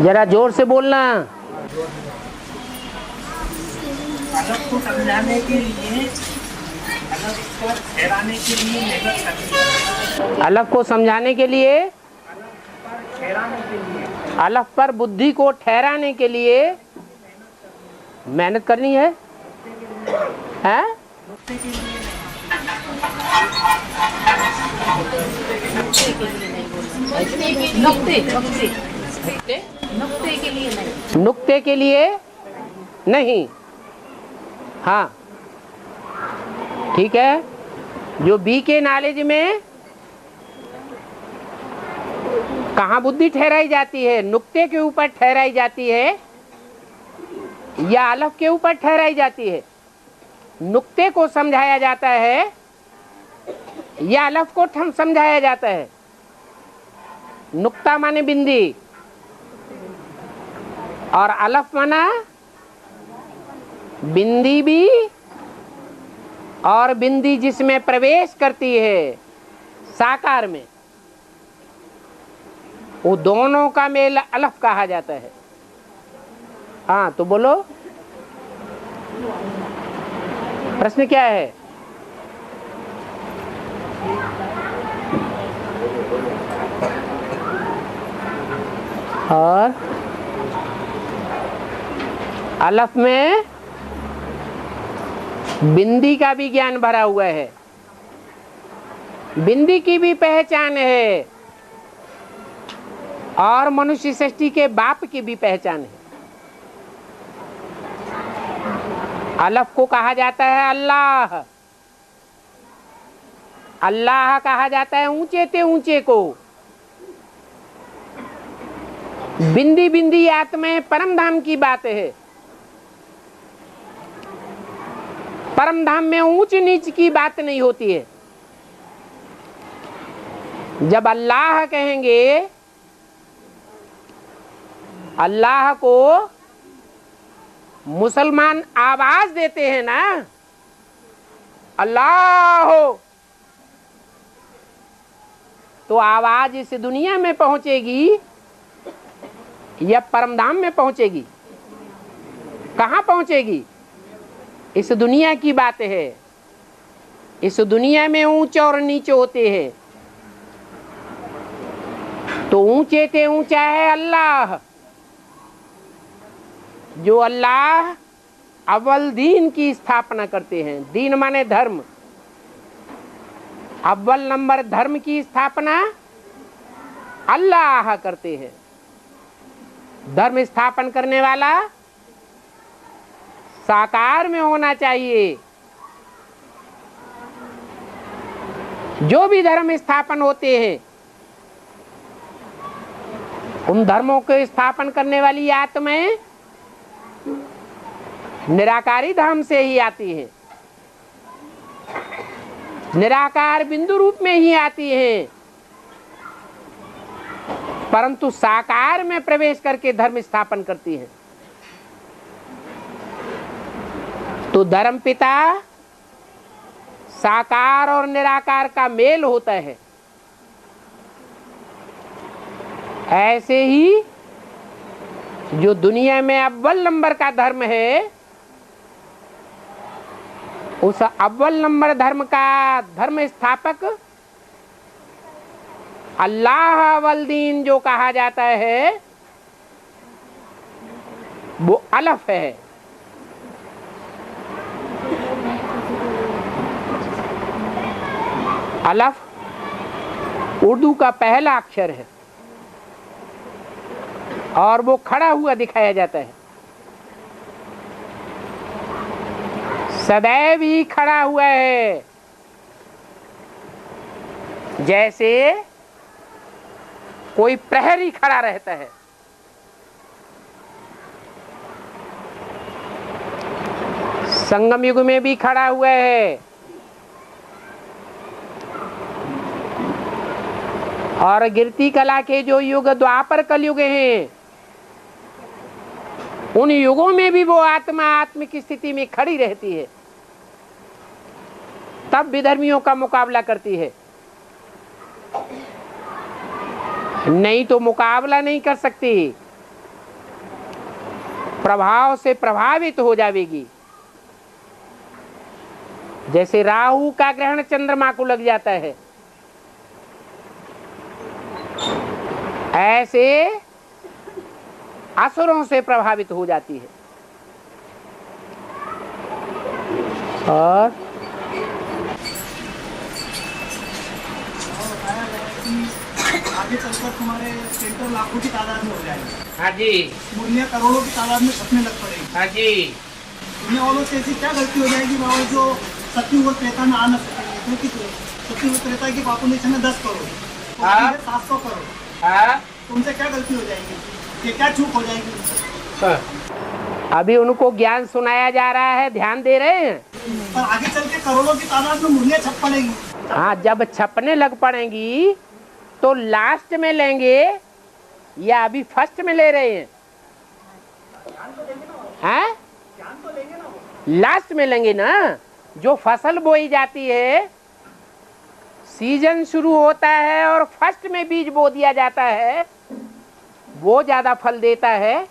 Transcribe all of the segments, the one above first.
जरा जोर से बोलना। अलग को समझाने के लिए, अलग को ठहराने के लिए मेहनत करनी है। अलग को समझाने के लिए, ठहराने के लिए, अलग पर बुद्धि को ठहराने के लिए मेहनत करनी है। हैं? नुक्ते के लिए नहीं। हाँ ठीक है। जो बी के नॉलेज में कहाँ बुद्धि ठहराई जाती है? नुक्ते के ऊपर ठहराई जाती है या अलफ के ऊपर ठहराई जाती है? नुक्ते को समझाया जाता है या अलफ को समझाया जाता है? नुक्ता माने बिंदी और अलफ माना बिंदी भी, और बिंदी जिसमें प्रवेश करती है साकार में, वो दोनों का मेल अलफ कहा जाता है। हाँ तो बोलो, प्रश्न क्या है? और अलफ में बिंदी का भी ज्ञान भरा हुआ है, बिंदी की भी पहचान है और मनुष्य सृष्टि के बाप की भी पहचान है। अलफ को कहा जाता है अल्लाह, अल्लाह कहा जाता है ऊंचे ते ऊंचे को। बिंदी बिंदी आत्मा परम धाम की बात है। परम धाम में ऊंच नीच की बात नहीं होती है। जब अल्लाह कहेंगे, अल्लाह को मुसलमान आवाज देते हैं ना, अल्लाह हो, तो आवाज इस दुनिया में पहुंचेगी या परमधाम में पहुंचेगी? कहां पहुंचेगी? इस दुनिया की बात है। इस दुनिया में ऊंचे और नीचे होते हैं, तो ऊंचे ते ऊंचा है अल्लाह। जो अल्लाह अव्वल दीन की स्थापना करते हैं। दीन माने धर्म। अव्वल नंबर धर्म की स्थापना अल्लाह करते हैं। धर्म स्थापन करने वाला साकार में होना चाहिए। जो भी धर्म स्थापन होते हैं, उन धर्मों के स्थापन करने वाली आत्माएं निराकारी धाम से ही आती है, निराकार बिंदु रूप में ही आती है, परंतु साकार में प्रवेश करके धर्म स्थापन करती है। तो धर्म पिता साकार और निराकार का मेल होता है। ऐसे ही जो दुनिया में अव्वल नंबर का धर्म है, उस अव्वल नंबर धर्म का धर्म स्थापक अल्लाह अव्वल दीन जो कहा जाता है, वो अलफ है। अलफ उर्दू का पहला अक्षर है और वो खड़ा हुआ दिखाया जाता है। सदैव ही खड़ा हुआ है, जैसे कोई प्रहरी खड़ा रहता है। संगम युग में भी खड़ा हुआ है और गिरती कला के जो युग द्वापर कलयुग हैं, उन युगों में भी वो आत्मा आत्म की स्थिति में खड़ी रहती है, तब विधर्मियों का मुकाबला करती है, नहीं तो मुकाबला नहीं कर सकती, प्रभाव से प्रभावित हो जाएगी। जैसे राहु का ग्रहण चंद्रमा को लग जाता है, ऐसे असुरों से प्रभावित हो जाती है। और आगे चलकर तुम्हारे सेंटर लाखों की तादाद में हो जाएंगे। हाँ जी, मुर्गियाँ करोड़ों की तादाद में छपने लग पड़ेगी। हाँ जी। दुनिया वालों से ऐसी क्या गलती हो जाएगी बाबा जो सत्युग और त्रेता में आ न सकेंगे, क्योंकि सत्युग और त्रेता की पॉपुलेशन है 10 करोड़, तो 700 करोड़। हाँ, तो उनसे क्या गलती हो जाएगी, ये क्या चूक हो जाएगी? अभी उनको ज्ञान सुनाया जा रहा है, ध्यान दे रहे हैं। पर आगे चल के करोड़ों की तादाद में मुर्गियाँ छप पड़ेगी। हाँ, जब छपने लग पड़ेंगी तो लास्ट में लेंगे या अभी फर्स्ट में ले रहे हैं? हैं? लास्ट में लेंगे ना। जो फसल बोई जाती है, सीजन शुरू होता है और फर्स्ट में बीज बो दिया जाता है, वो ज्यादा फल देता है,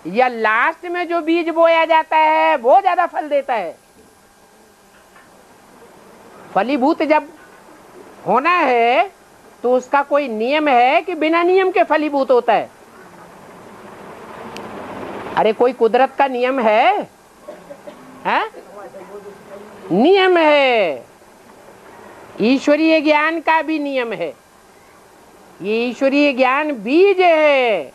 या लास्ट में जो बीज बोया जाता है वो ज्यादा फल देता है? फलीभूत जब होना है तो उसका कोई नियम है कि बिना नियम के फलीभूत होता है? अरे कोई कुदरत का नियम है? हैं? नियम है। ईश्वरीय ज्ञान का भी नियम है। ये ईश्वरीय ज्ञान बीज है।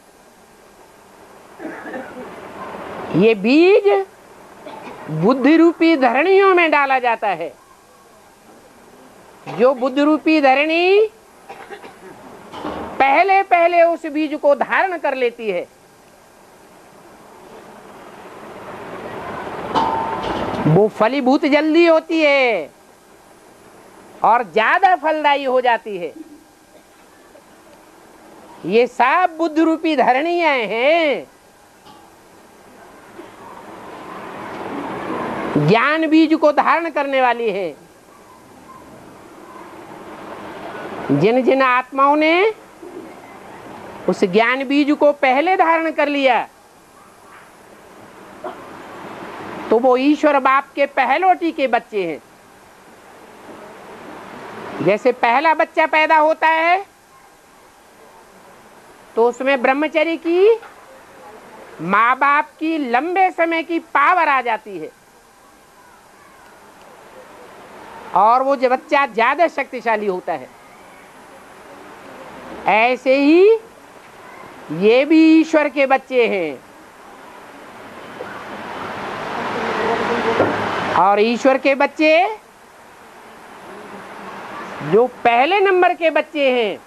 ये बीज बुद्धि रूपी धरणियों में डाला जाता है। जो बुद्धि रूपी धरणी पहले पहले उस बीज को धारण कर लेती है, वो फलीभूत जल्दी होती है और ज्यादा फलदायी हो जाती है। ये सब बुद्धि रूपी धरणियां हैं। ज्ञान बीज को धारण करने वाली है। जिन जिन आत्माओं ने उस ज्ञान बीज को पहले धारण कर लिया, तो वो ईश्वर बाप के पहलोटी के बच्चे हैं। जैसे पहला बच्चा पैदा होता है तो उसमें ब्रह्मचर्य की, माँ बाप की लंबे समय की पावर आ जाती है और वो जो बच्चा ज्यादा शक्तिशाली होता है। ऐसे ही ये भी ईश्वर के बच्चे हैं और ईश्वर के बच्चे जो पहले नंबर के बच्चे हैं,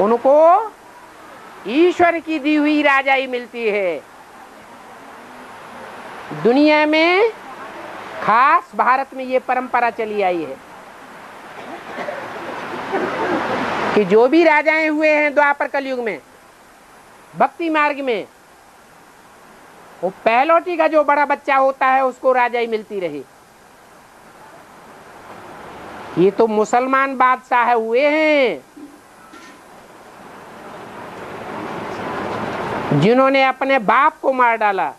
उनको ईश्वर की दी हुई राजाई मिलती है। दुनिया में खास भारत में ये परंपरा चली आई है कि जो भी राजाएं हुए हैं द्वापर कलयुग में भक्ति मार्ग में, वो पहलोटी का जो बड़ा बच्चा होता है उसको राजाई मिलती रही। ये तो मुसलमान बादशाह हुए हैं जिन्होंने अपने बाप को मार डाला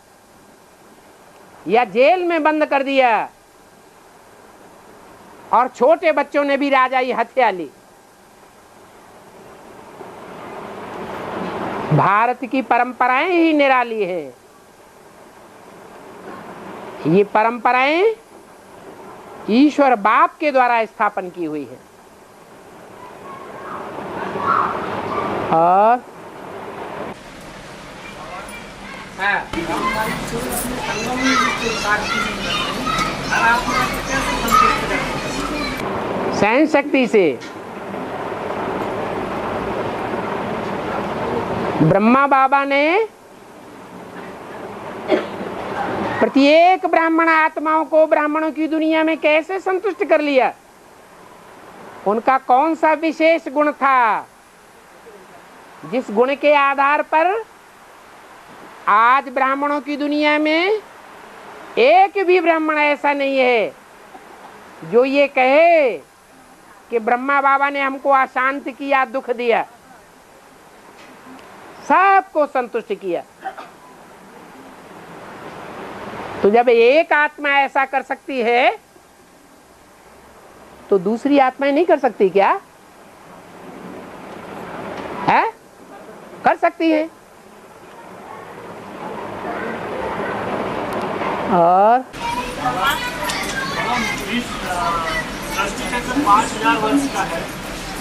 या जेल में बंद कर दिया, और छोटे बच्चों ने भी राजाई हत्या ली। भारत की परंपराएं ही निराली हैं। ये परंपराएं ईश्वर बाप के द्वारा स्थापन की हुई है। और सहन शक्ति से ब्रह्मा बाबा ने प्रत्येक ब्राह्मण आत्माओं को ब्राह्मणों की दुनिया में कैसे संतुष्ट कर लिया? उनका कौन सा विशेष गुण था जिस गुण के आधार पर आज ब्राह्मणों की दुनिया में एक भी ब्राह्मण ऐसा नहीं है जो ये कहे कि ब्रह्मा बाबा ने हमको अशांत किया, दुख दिया। सबको संतुष्ट किया। तो जब एक आत्मा ऐसा कर सकती है तो दूसरी आत्माएं नहीं कर सकती क्या? है? कर सकती है। और सृष्टि चक्र 5000 वर्ष का है,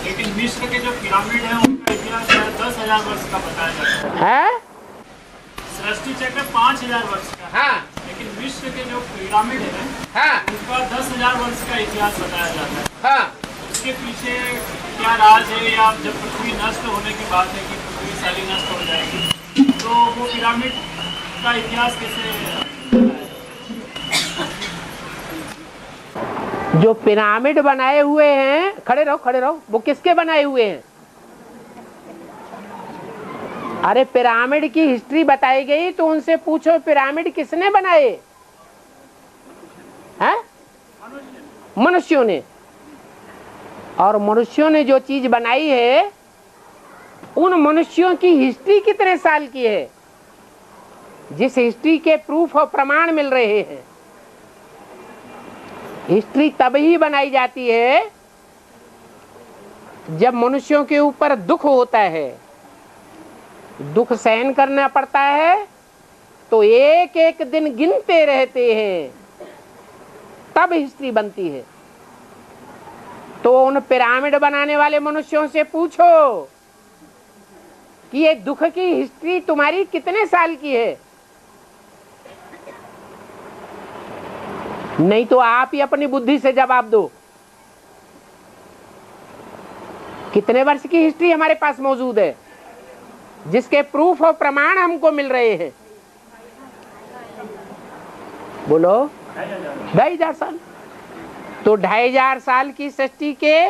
लेकिन विश्व के जो पिरामिड है उनका इतिहास 10,000 वर्ष का बताया जाता है? सृष्टि चक्र 5000 वर्ष का है, हाँ लेकिन विश्व के जो पिरामिड है हाँ उनका 10,000 वर्ष का इतिहास बताया जाता है। हाँ। उसके पीछे क्या राज है, या जब पृथ्वी नष्ट होने की बात है कि पृथ्वी सारी नष्ट हो जाएगी, तो वो पिरामिड का इतिहास कैसे? जो पिरामिड बनाए हुए हैं, खड़े रहो खड़े रहो, वो किसके बनाए हुए हैं? अरे पिरामिड की हिस्ट्री बताई गई तो उनसे पूछो पिरामिड किसने बनाए? हैं? मनुष्यों ने। और मनुष्यों ने जो चीज बनाई है, उन मनुष्यों की हिस्ट्री कितने साल की है, जिस हिस्ट्री के प्रूफ और प्रमाण मिल रहे हैं। हिस्ट्री तब ही बनाई जाती है जब मनुष्यों के ऊपर दुख होता है, दुख सहन करना पड़ता है, तो एक एक दिन गिनते रहते हैं, तब हिस्ट्री बनती है। तो उन पिरामिड बनाने वाले मनुष्यों से पूछो कि ये दुख की हिस्ट्री तुम्हारी कितने साल की है? नहीं तो आप ही अपनी बुद्धि से जवाब दो। कितने वर्ष की हिस्ट्री हमारे पास मौजूद है जिसके प्रूफ और प्रमाण हमको मिल रहे हैं? बोलो। 2500 साल। तो 2500 साल की सृष्टि के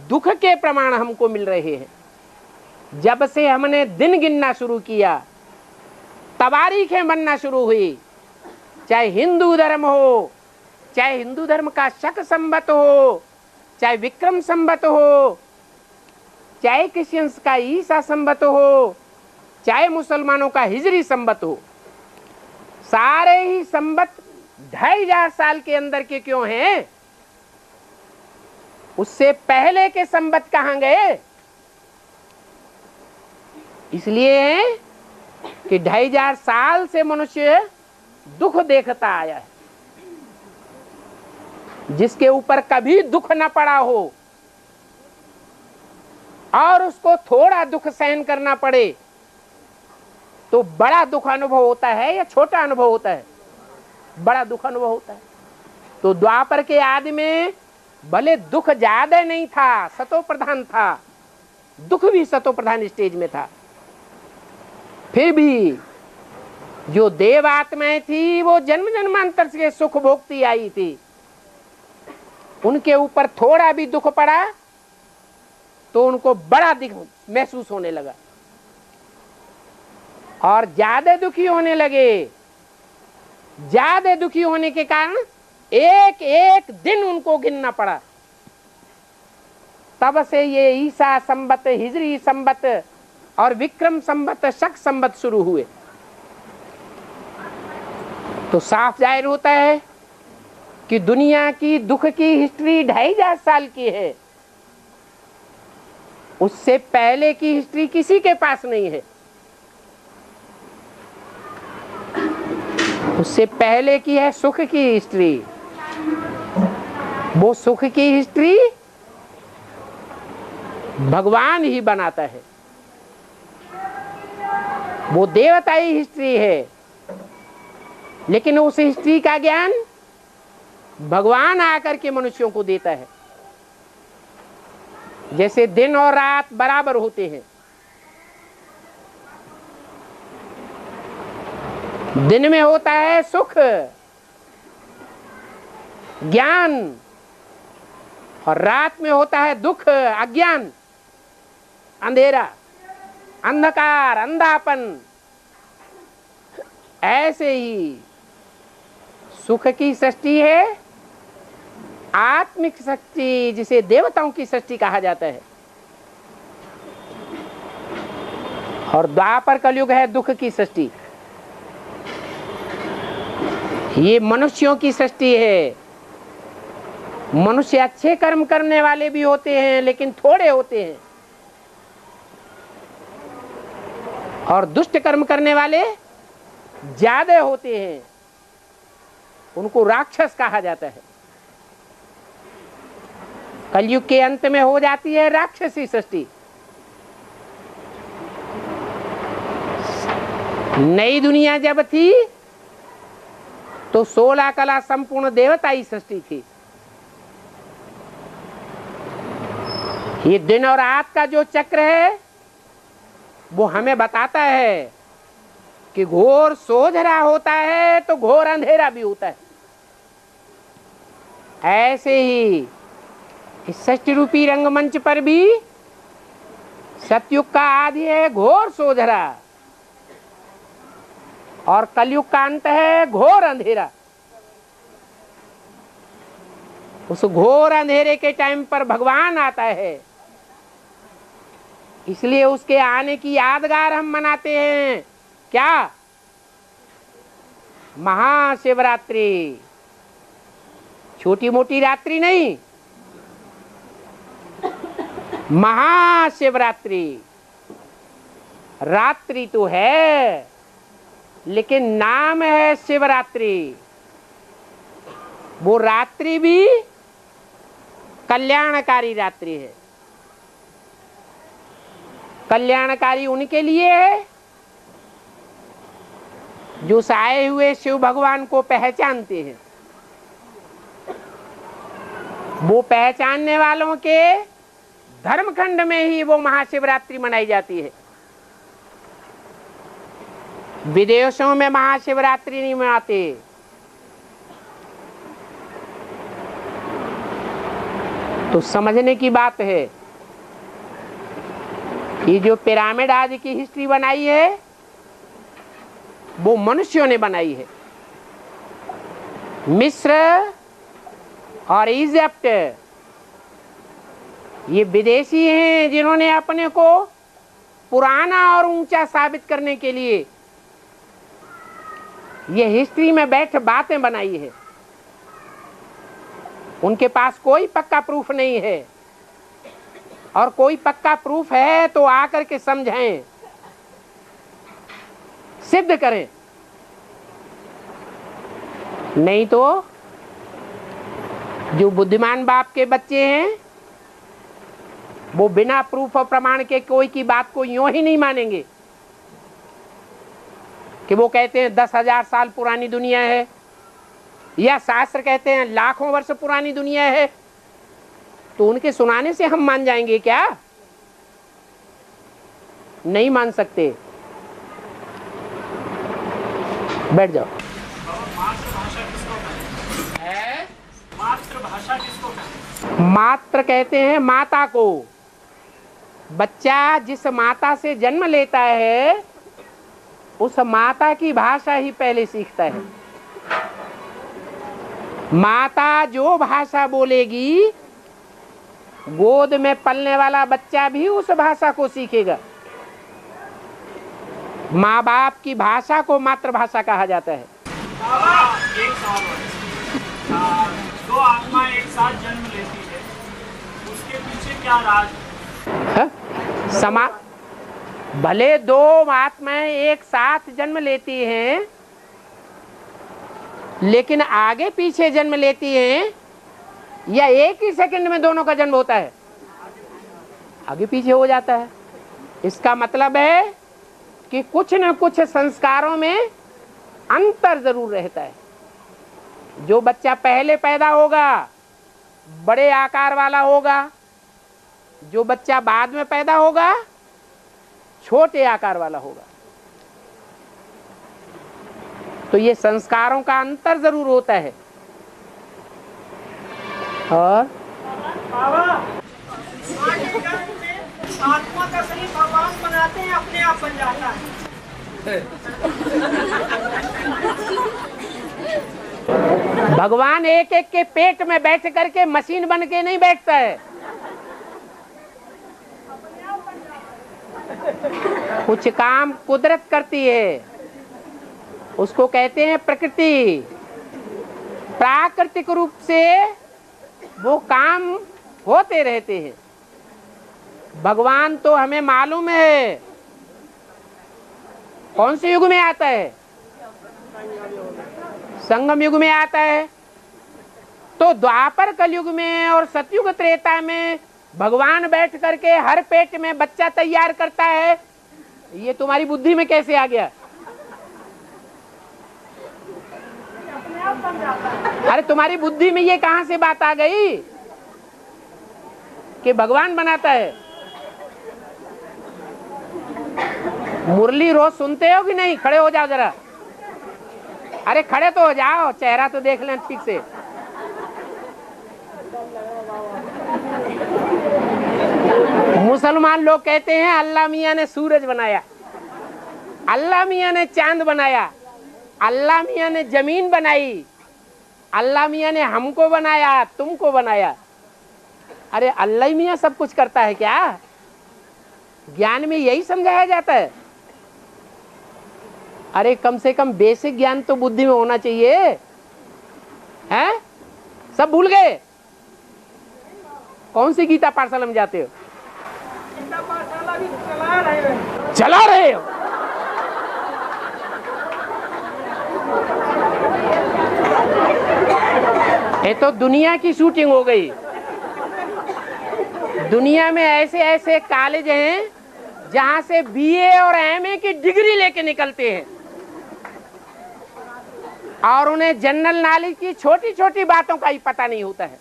दुख के प्रमाण हमको मिल रहे हैं। जब से हमने दिन गिनना शुरू किया, तवारीखें बनना शुरू हुई, चाहे हिंदू धर्म हो, चाहे हिंदू धर्म का शक संवत हो, चाहे विक्रम संवत हो, चाहे क्रिश्चियंस का ईसा संवत हो, चाहे मुसलमानों का हिजरी संवत हो, सारे ही संवत 2500 साल के अंदर के क्यों हैं? उससे पहले के संवत कहां गए? इसलिए कि 2500 साल से मनुष्य दुख देखता आया है। जिसके ऊपर कभी दुख न पड़ा हो और उसको थोड़ा दुख सहन करना पड़े तो बड़ा दुख अनुभव होता है या छोटा अनुभव होता है? बड़ा दुख अनुभव होता है। तो द्वापर के आदि में भले दुख ज्यादा नहीं था, सतो प्रधान था, दुख भी सतो प्रधान स्टेज में था, फिर भी जो देव आत्माएं थी वो जन्म जन्मांतर से सुख भोगती आई थी। उनके ऊपर थोड़ा भी दुख पड़ा तो उनको बड़ा दुख महसूस होने लगा और ज्यादा दुखी होने लगे। ज्यादा दुखी होने के कारण एक एक दिन उनको गिनना पड़ा। तब से ये ईसा संवत, हिजरी संवत और विक्रम संवत, शक संवत शुरू हुए। तो साफ जाहिर होता है कि दुनिया की दुख की हिस्ट्री 2500 साल की है। उससे पहले की हिस्ट्री किसी के पास नहीं है। उससे पहले की है सुख की हिस्ट्री। वो सुख की हिस्ट्री भगवान ही बनाता है, वो देवताई हिस्ट्री है। लेकिन उस हिस्ट्री का ज्ञान भगवान आकर के मनुष्यों को देता है। जैसे दिन और रात बराबर होते हैं। दिन में होता है सुख, ज्ञान, और रात में होता है दुख, अज्ञान, अंधेरा, अंधकार, अंधापन। ऐसे ही सुख की सृष्टि है आत्मिक सृष्टि, जिसे देवताओं की सृष्टि कहा जाता है, और द्वापर कलयुग है दुख की सृष्टि। ये मनुष्यों की सृष्टि है। मनुष्य अच्छे कर्म करने वाले भी होते हैं लेकिन थोड़े होते हैं, और दुष्ट कर्म करने वाले ज्यादा होते हैं, उनको राक्षस कहा जाता है। कलयुग के अंत में हो जाती है राक्षसी सृष्टि। नई दुनिया जब थी तो 16 कला संपूर्ण देवताई सृष्टि थी। ये दिन और रात का जो चक्र है वो हमें बताता है कि घोर सोझरा होता है तो घोर अंधेरा भी होता है। ऐसे ही इस सृष्टि रूपी रंगमंच पर भी सतयुग का आदि है घोर सोझरा, और कलयुग का अंत है घोर अंधेरा। उस घोर अंधेरे के टाइम पर भगवान आता है, इसलिए उसके आने की यादगार हम मनाते हैं। क्या? महाशिवरात्रि। छोटी मोटी रात्रि नहीं, महाशिवरात्रि। रात्रि तो है लेकिन नाम है शिवरात्रि। वो रात्रि भी कल्याणकारी रात्रि है। कल्याणकारी उनके लिए है जो आए हुए शिव भगवान को पहचानते हैं। वो पहचानने वालों के धर्मखंड में ही वो महाशिवरात्रि मनाई जाती है। विदेशों में महाशिवरात्रि नहीं मनाते। तो समझने की बात है, ये जो पिरामिड आदि की हिस्ट्री बनाई है वो मनुष्यों ने बनाई है। मिस्र और इजिप्ट ये विदेशी हैं जिन्होंने अपने को पुराना और ऊंचा साबित करने के लिए ये हिस्ट्री में बैठ बातें बनाई है। उनके पास कोई पक्का प्रूफ नहीं है, और कोई पक्का प्रूफ है तो आकर के समझाएं, सिद्ध करें। नहीं तो जो बुद्धिमान बाप के बच्चे हैं वो बिना प्रूफ और प्रमाण के कोई की बात को यूं ही नहीं मानेंगे कि वो कहते हैं 10,000 साल पुरानी दुनिया है, या शास्त्र कहते हैं लाखों वर्ष पुरानी दुनिया है, तो उनके सुनाने से हम मान जाएंगे क्या? नहीं मान सकते। बैठ जाओ। मातृभाषा किसको कहते हैं? मातृ कहते हैं माता को। बच्चा जिस माता से जन्म लेता है उस माता की भाषा ही पहले सीखता है। माता जो भाषा बोलेगी गोद में पलने वाला बच्चा भी उस भाषा को सीखेगा। माँ बाप की भाषा को मातृभाषा कहा जाता है। एक सवाल और। दो आत्मा एक साथ जन्म लेती है, उसके पीछे क्या राज? भले दो आत्माएं एक साथ जन्म लेती हैं लेकिन आगे पीछे जन्म लेती हैं, या एक ही सेकंड में दोनों का जन्म होता है? आगे पीछे हो जाता है। इसका मतलब है कि कुछ न कुछ संस्कारों में अंतर जरूर रहता है। जो बच्चा पहले पैदा होगा बड़े आकार वाला होगा, जो बच्चा बाद में पैदा होगा छोटे आकार वाला होगा। तो ये संस्कारों का अंतर जरूर होता है। और आत्मा का शरीर भगवान बनाते हैं, अपने आप बन जाता है। भगवान एक एक के पेट में बैठ करके मशीन बन के नहीं बैठता है। कुछ काम कुदरत करती है, उसको कहते हैं प्रकृति। प्राकृतिक रूप से वो काम होते रहते हैं। भगवान तो हमें मालूम है कौन से युग में आता है, संगम युग में आता है। तो द्वापर कलयुग में और सतयुग त्रेता में भगवान बैठ करके हर पेट में बच्चा तैयार करता है। ये तुम्हारी बुद्धि में कैसे आ गया? अरे तुम्हारी बुद्धि में ये कहां से बात आ गई कि भगवान बनाता है? मुरली रोज सुनते हो कि नहीं? खड़े हो जाओ जरा। अरे खड़े तो हो जाओ, चेहरा तो देख लें ठीक से। मुसलमान लोग कहते हैं अल्लाह मियां ने सूरज बनाया, अल्लाह मियां ने चांद बनाया, अल्लाह मियां ने जमीन बनाई, अल्लाह मियां ने हमको बनाया, तुमको बनाया। अरे अल्लाह मियां सब कुछ करता है क्या? ज्ञान में यही समझाया जाता है? अरे कम से कम बेसिक ज्ञान तो बुद्धि में होना चाहिए। हैं? सब भूल गए? कौन सी गीता पाठशाला में जाते हो? गीता पाठशाला भी चला रहे हो। ये तो दुनिया की शूटिंग हो गई। दुनिया में ऐसे ऐसे कॉलेज हैं जहां से बीए और एमए की डिग्री लेके निकलते हैं और उन्हें जनरल नॉलेज की छोटी छोटी बातों का ही पता नहीं होता है।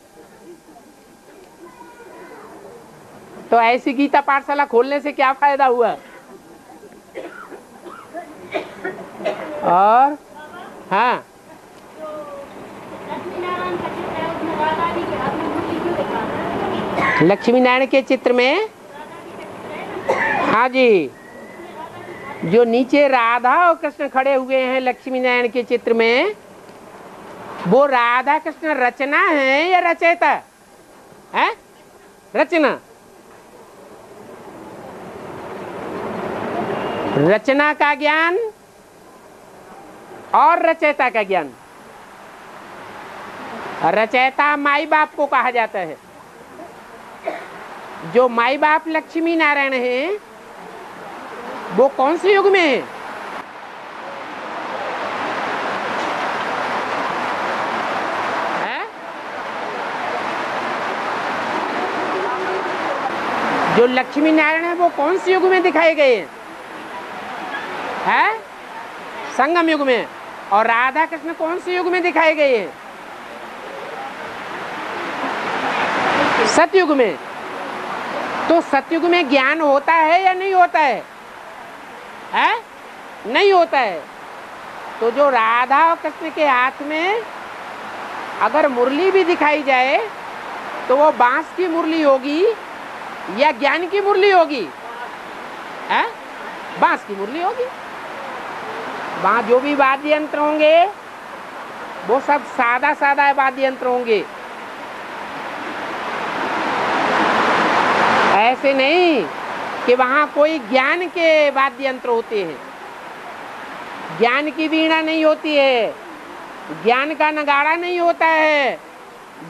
तो ऐसी गीता पाठशाला खोलने से क्या फायदा हुआ? और हाँ, लक्ष्मी नारायण के चित्र में, हाँ जी, जो नीचे राधा और कृष्ण खड़े हुए हैं लक्ष्मी नारायण के चित्र में, वो राधा कृष्ण रचना है या रचयिता है? रचना। रचना का ज्ञान और रचयिता का ज्ञान। रचयिता माई बाप को कहा जाता है। जो माई बाप लक्ष्मी नारायण हैं वो कौन से युग में है? जो लक्ष्मी नारायण है वो कौन से युग में दिखाए गए हैं? संगम युग में। और राधा कृष्ण कौन से युग में दिखाए गए हैं? सतयुग में। तो सतयुग में ज्ञान होता है या नहीं होता है? हैं? नहीं होता है। तो जो राधा और कृष्ण के हाथ में अगर मुरली भी दिखाई जाए तो वो बांस की मुरली होगी या ज्ञान की मुरली होगी? हैं? बांस की मुरली होगी। वहां जो भी वाद्य यंत्र होंगे वो सब सादा सादा वाद्य यंत्र होंगे। ऐसे नहीं कि वहां कोई ज्ञान के वाद्य यंत्र होते हैं। ज्ञान की वीणा नहीं होती है, ज्ञान का नगाड़ा नहीं होता है,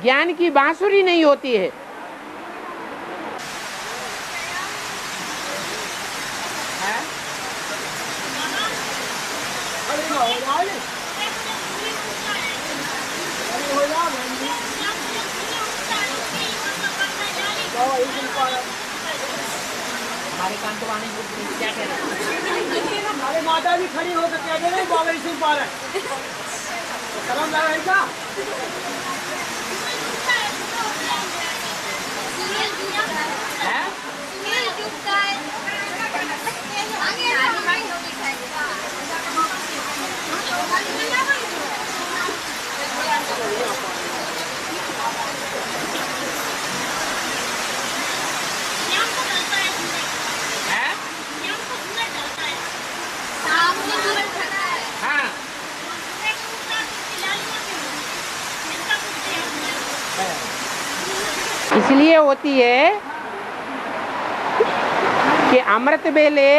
ज्ञान की बांसुरी नहीं होती है। हमारे कान तो आने क्या कह रहे? हमारे माता भी खड़ी होकर कह दे रहे बाबा सुन पा रहे शर्म लग रही क्या? सामने इसलिए होती है कि अमृत वेले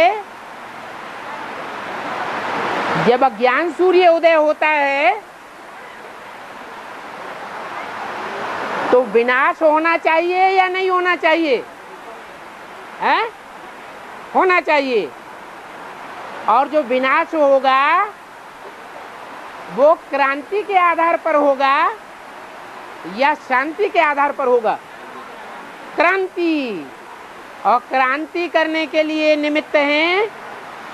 जब अज्ञान सूर्य उदय होता है तो विनाश होना चाहिए या नहीं होना चाहिए? है? होना चाहिए। और जो विनाश होगा वो क्रांति के आधार पर होगा या शांति के आधार पर होगा? क्रांति। और क्रांति करने के लिए निमित्त हैं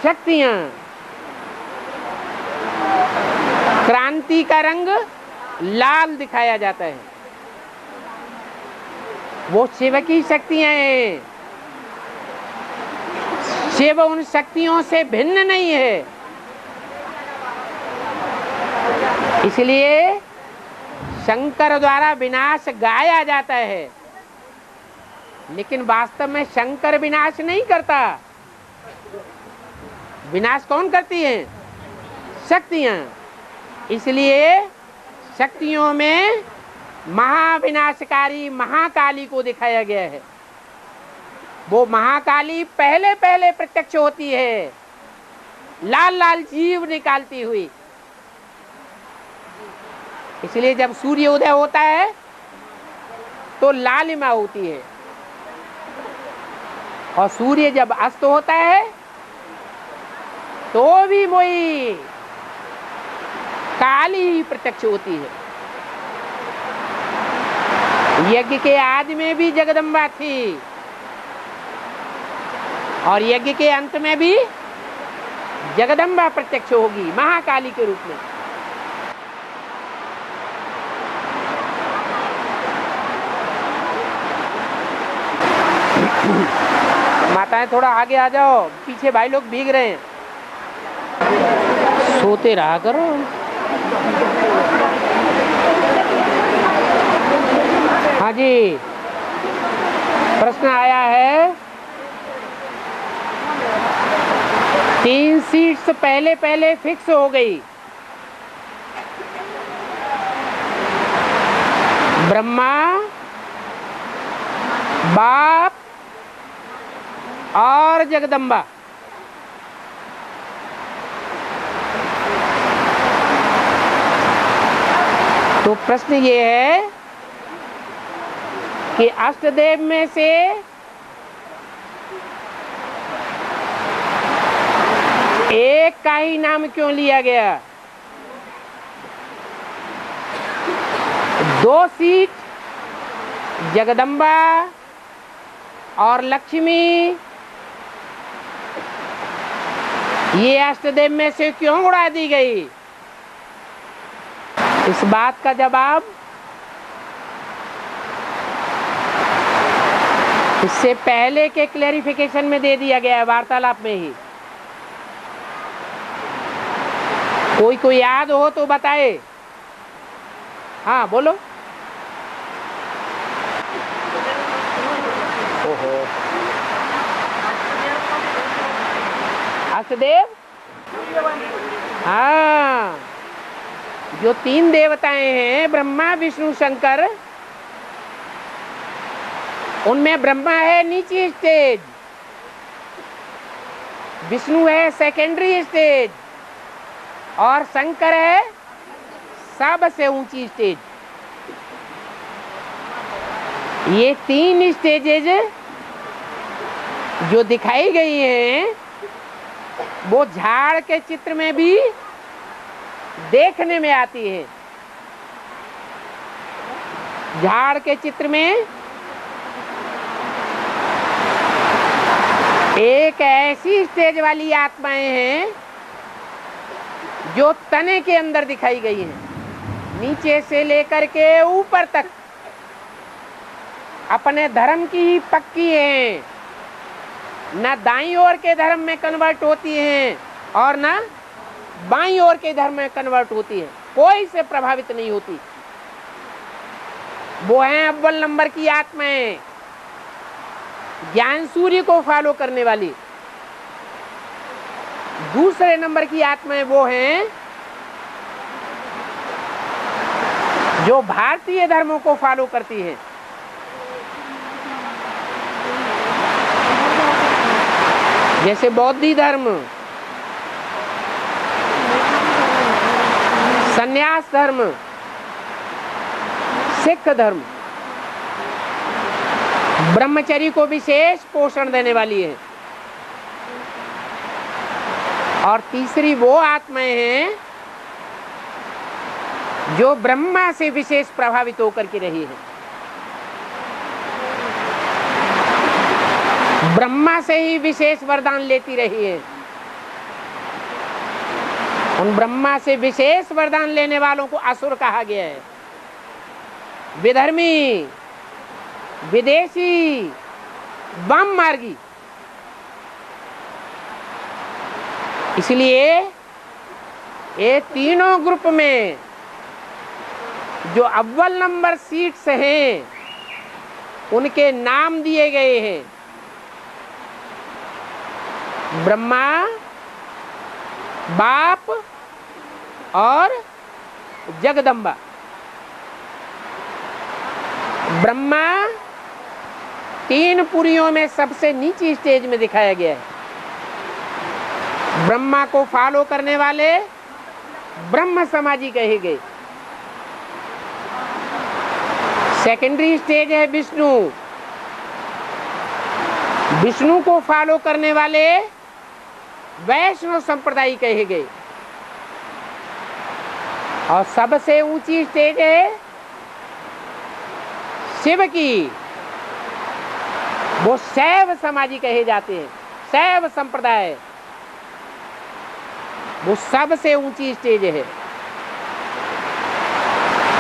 शक्तियां। क्रांति का रंग लाल दिखाया जाता है, वो शिव की शक्तियां हैं। शिव उन शक्तियों से भिन्न नहीं है। इसलिए शंकर द्वारा विनाश गाया जाता है, लेकिन वास्तव में शंकर विनाश नहीं करता। विनाश कौन करती है? शक्तियां। इसलिए शक्तियों में महाविनाशकारी महाकाली को दिखाया गया है। वो महाकाली पहले पहले प्रत्यक्ष होती है, लाल लाल जीव निकालती हुई। इसलिए जब सूर्य उदय होता है तो लालिमा होती है, और सूर्य जब अस्त होता है तो भी वही काली ही प्रत्यक्ष होती है। यज्ञ के आदि में भी जगदम्बा थी और यज्ञ के अंत में भी जगदम्बा प्रत्यक्ष होगी महाकाली के रूप में। माताएं थोड़ा आगे आ जाओ, पीछे भाई लोग भीग रहे हैं। सोते रहा करो। हाँ जी, प्रश्न आया है 3 सीट्स पहले पहले फिक्स हो गई। ब्रह्मा, बाप और जगदम्बा। तो प्रश्न ये है कि अष्टदेव में से एक का ही नाम क्यों लिया गया? 2 सीट जगदम्बा और लक्ष्मी, ये अष्टदेव में से क्यों उड़ा दी गई? इस बात का जवाब इससे पहले के क्लैरिफिकेशन में दे दिया गया है, वार्तालाप में ही। कोई याद हो तो बताए। हाँ बोलो। ओहो, अष्टदेव। हाँ, जो 3 देवताएं हैं ब्रह्मा विष्णु शंकर, उनमें ब्रह्मा है नीची स्टेज, विष्णु है सेकेंडरी स्टेज और शंकर है सबसे ऊंची स्टेज। ये 3 स्टेजेज जो दिखाई गई हैं वो झाड़ के चित्र में भी देखने में आती है। झाड़ के चित्र में एक ऐसी स्टेज वाली आत्माएं हैं जो तने के अंदर दिखाई गई हैं, नीचे से लेकर के ऊपर तक अपने धर्म की ही पक्की हैं, न दाईं ओर के धर्म में कन्वर्ट होती हैं और न बाईं ओर के धर्म में कन्वर्ट होती है, कोई से प्रभावित नहीं होती। वो हैं अव्वल नंबर की आत्माएं, ज्ञान सूर्य को फॉलो करने वाली। दूसरे नंबर की आत्माएं वो हैं जो भारतीय धर्मों को फॉलो करती हैं। जैसे बौद्धी धर्म, संन्यास धर्म, सिख धर्म ब्रह्मचर्य को विशेष पोषण देने वाली है। और तीसरी वो आत्माएं हैं जो ब्रह्मा से विशेष प्रभावित होकर के रही है। ब्रह्मा से ही विशेष वरदान लेती रही है। उन ब्रह्मा से विशेष वरदान लेने वालों को असुर कहा गया है। विधर्मी, विदेशी, वाम मार्गी। इसलिए ये तीनों ग्रुप में जो अव्वल नंबर सीट्स हैं उनके नाम दिए गए हैं। ब्रह्मा, बाप और जगदम्बा। ब्रह्मा तीन पुरियों में सबसे नीची स्टेज में दिखाया गया है। ब्रह्मा को फॉलो करने वाले ब्रह्म समाजी कहे गए। सेकेंडरी स्टेज है विष्णु। विष्णु को फॉलो करने वाले वैष्णव संप्रदाय कहे गए। और सबसे ऊंची स्टेज है शिव की। वो शैव समाजी कहे जाते हैं। शैव संप्रदाय वो सबसे ऊंची स्टेज है।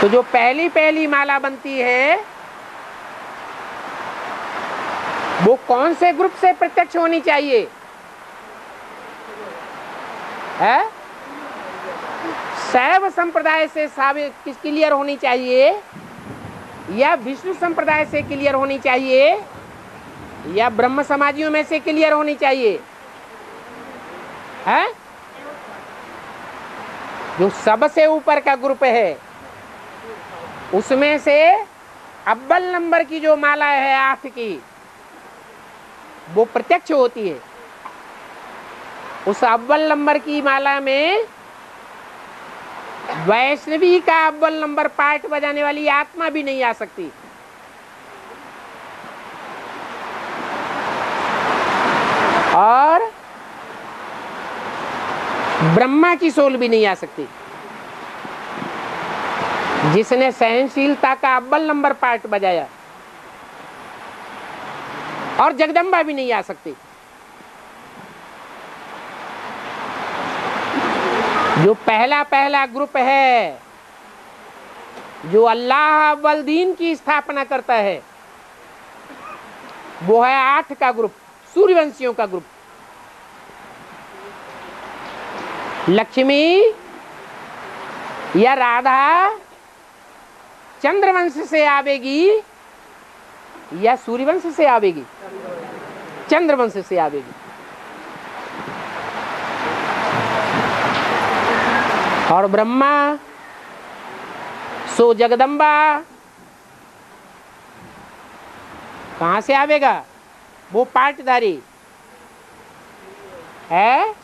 तो जो पहली पहली माला बनती है वो कौन से ग्रुप से प्रत्यक्ष होनी चाहिए है? शैव संप्रदाय से क्लियर होनी चाहिए या विष्णु संप्रदाय से क्लियर होनी चाहिए या ब्रह्म समाजियों में से क्लियर होनी चाहिए है? जो सबसे ऊपर का ग्रुप है उसमें से अव्वल नंबर की जो माला है 8 की वो प्रत्यक्ष होती है। उस अव्वल नंबर की माला में वैष्णवी का अव्वल नंबर पार्ट बजाने वाली आत्मा भी नहीं आ सकती। और ब्रह्मा की सोल भी नहीं आ सकती। जिसने सहनशीलता का अव्वल नंबर पार्ट बजाया। और जगदम्बा भी नहीं आ सकती। जो पहला पहला ग्रुप है जो अल्लाह अव्वल दीन की स्थापना करता है वो है 8 का ग्रुप, सूर्यवंशियों का ग्रुप। लक्ष्मी या राधा चंद्रवंश से आवेगी या सूर्यवंश से आवेगी? चंद्रवंश से आवेगी। और ब्रह्मा सो जगदम्बा कहां से आवेगा? वो पाटधारी है।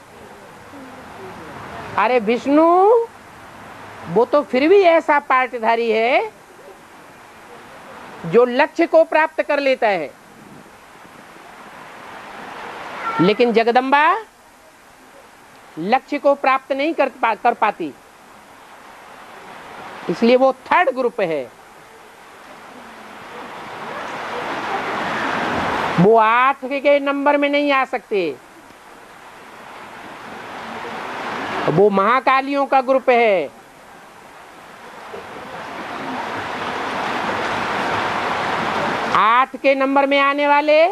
अरे विष्णु वो तो फिर भी ऐसा पाटधारी है जो लक्ष्य को प्राप्त कर लेता है। लेकिन जगदम्बा लक्ष्य को प्राप्त नहीं कर पाती। इसलिए वो 3rd ग्रुप है। वो 8 के नंबर में नहीं आ सकते। वो महाकालियों का ग्रुप है। आठ के नंबर में आने वाले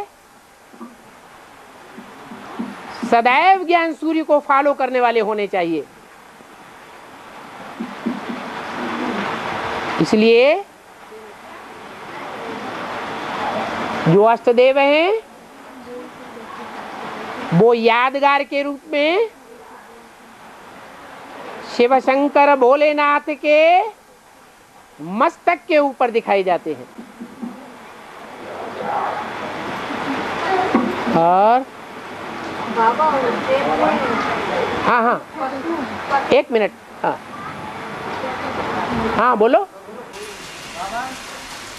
सदैव ज्ञान सूर्य को फॉलो करने वाले होने चाहिए। इसलिए जो अष्टदेव हैं वो यादगार के रूप में शिव शंकर भोलेनाथ के मस्तक के ऊपर दिखाए जाते हैं। और बाबा उज्जैन में हाँ हाँ, एक मिनट। हाँ हाँ बोलो। बाबा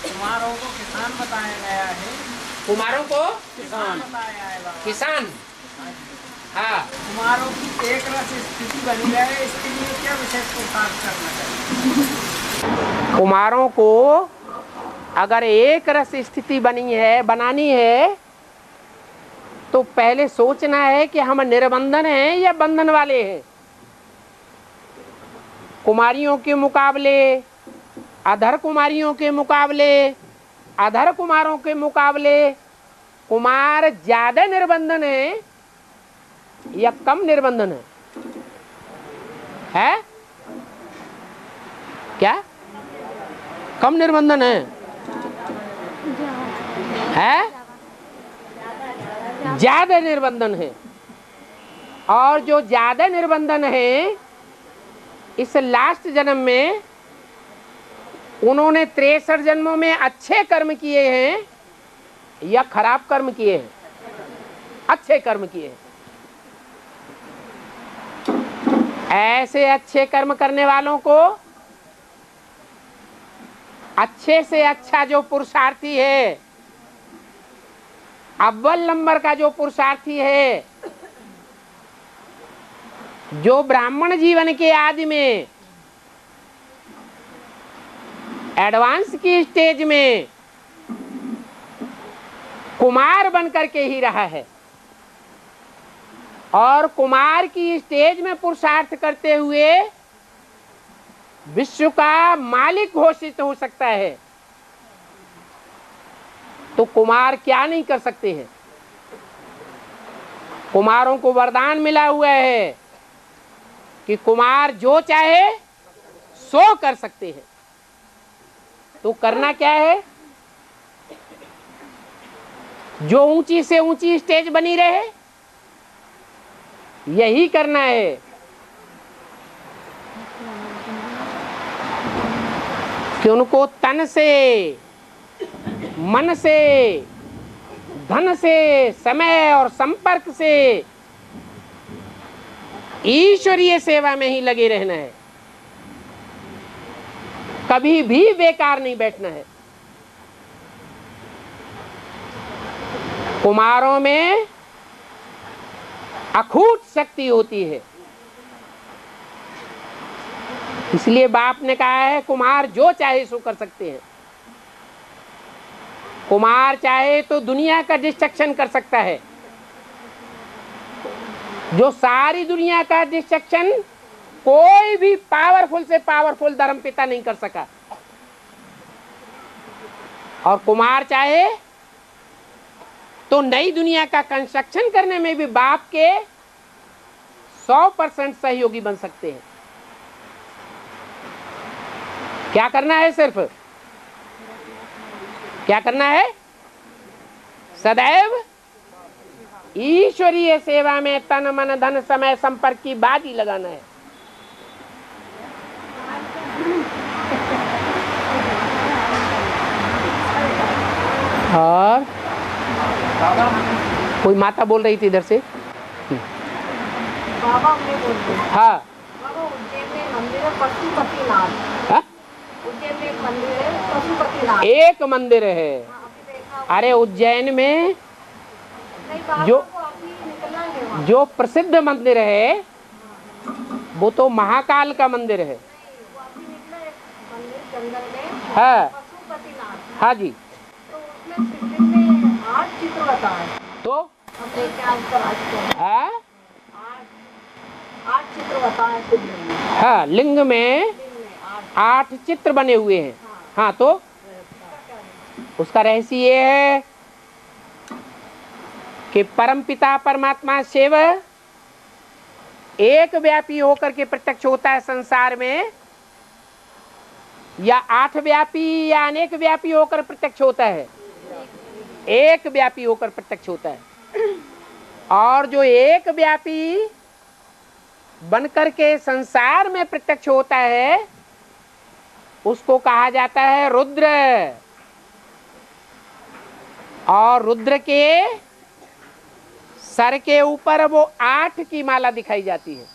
कुमारों को किसान बताया गया है। कुमारों को किसान बताया है बाबा। किसान। हाँ, कुमारों की एक रस स्थिति बनी रहे, इसके लिए क्या विशेष पुरुषार्थ करना चाहिए? कुमारों को अगर एक रस स्थिति बनानी है तो पहले सोचना है कि हम निर्बंधन हैं या बंधन वाले हैं। कुमारियों के मुकाबले, अधर कुमारियों के मुकाबले, अधर कुमारों के मुकाबले कुमार ज्यादा निर्बंधन है या कम निर्बंधन है? क्या कम निर्बंधन है? ज्यादा निर्बंधन है। और जो ज्यादा निर्बंधन है, इस लास्ट जन्म में उन्होंने 63 जन्मों में अच्छे कर्म किए हैं या खराब कर्म किए हैं? अच्छे कर्म किए हैं। ऐसे अच्छे कर्म करने वालों को अच्छे से अच्छा जो पुरुषार्थी है, अव्वल नंबर का जो पुरुषार्थी है, जो ब्राह्मण जीवन के आदि में एडवांस की स्टेज में कुमार बन करके ही रहा है और कुमार की स्टेज में पुरुषार्थ करते हुए विश्व का मालिक घोषित हो सकता है, तो कुमार क्या नहीं कर सकते हैं? कुमारों को वरदान मिला हुआ है कि कुमार जो चाहे सो कर सकते हैं। तो करना क्या है? जो ऊंची से ऊंची स्टेज बनी रहे, यही करना है। कि उनको तन से, मन से, धन से, समय और संपर्क से ईश्वरीय सेवा में ही लगे रहना है। कभी भी बेकार नहीं बैठना है। कुमारों में अखूट शक्ति होती है, इसलिए बाप ने कहा है कुमार जो चाहे सो कर सकते हैं। कुमार चाहे तो दुनिया का डिस्ट्रक्शन कर सकता है, जो सारी दुनिया का डिस्ट्रक्शन कोई भी पावरफुल से पावरफुल धर्मपिता नहीं कर सका। और कुमार चाहे तो नई दुनिया का कंस्ट्रक्शन करने में भी बाप के 100% सहयोगी बन सकते हैं। क्या करना है? सिर्फ क्या करना है? सदैव ईश्वरीय सेवा में तन मन धन समय संपर्क की बाजी लगाना है। और कोई माता बोल रही थी इधर से। बाबा मैं बोलती हूँ। हाँ बाबा उज्जैन में मंदिर है पशुपतिनाथ। हाँ? उज्जैन में एक मंदिर है पशुपतिनाथ। एक मंदिर है। हाँ, अभी देखा होगा। अरे उज्जैन में नहीं, बाबा जो- को अभी निकलना है वहाँ। जो प्रसिद्ध मंदिर है वो तो महाकाल का मंदिर है। नहीं, वो अभी निकला एक मंदिर जंगल में हाँ पशुपतिनाथ। हाँ जी। तो उसमें शिवलिंग में 8 चित्र बताए। तो हम देखे आजकल हाँ 8 चित्र बताए शिवलिंग में। हाँ, लिंग में शिवलिंग में 8। 8 चित्र बने हुए हैं। हाँ, तो उसका रहस्य ये है कि परमपिता परमात्मा शिव एक व्यापी होकर के प्रत्यक्ष होता है संसार में, या 8 व्यापी या अनेक व्यापी होकर प्रत्यक्ष होता है? एक व्यापी होकर प्रत्यक्ष होता है। और जो एक व्यापी बनकर के संसार में प्रत्यक्ष होता है उसको कहा जाता है रुद्र। और रुद्र के सर के ऊपर वो 8 की माला दिखाई जाती है।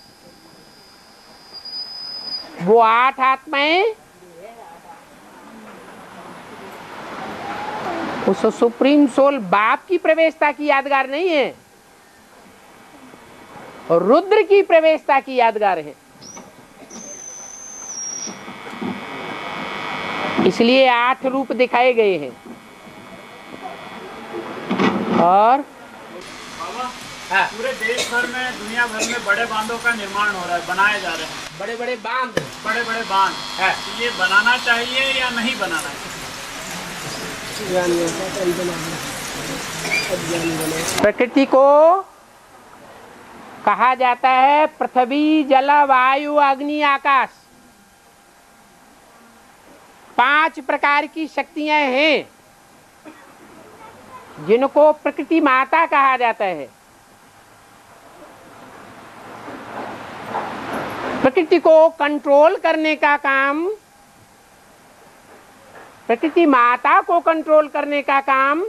वो 8 आत्माएं उस सुप्रीम सोल बाप की प्रवेशता की यादगार नहीं है, और रुद्र की प्रवेशता की यादगार है। इसलिए 8 रूप दिखाए गए हैं। और बाबा, पूरे देश भर में, दुनिया भर में बड़े बांधों का निर्माण हो रहा है, बनाए जा रहे हैं। बड़े बड़े बांध, बड़े बड़े बांध है। तो ये बनाना चाहिए या नहीं बनाना चाहिए? प्रकृति को कहा जाता है पृथ्वी, जल, वायु, अग्नि, आकाश। 5 प्रकार की शक्तियां हैं जिनको प्रकृति माता कहा जाता है। प्रकृति को कंट्रोल करने का काम, प्रकृति माता को कंट्रोल करने का काम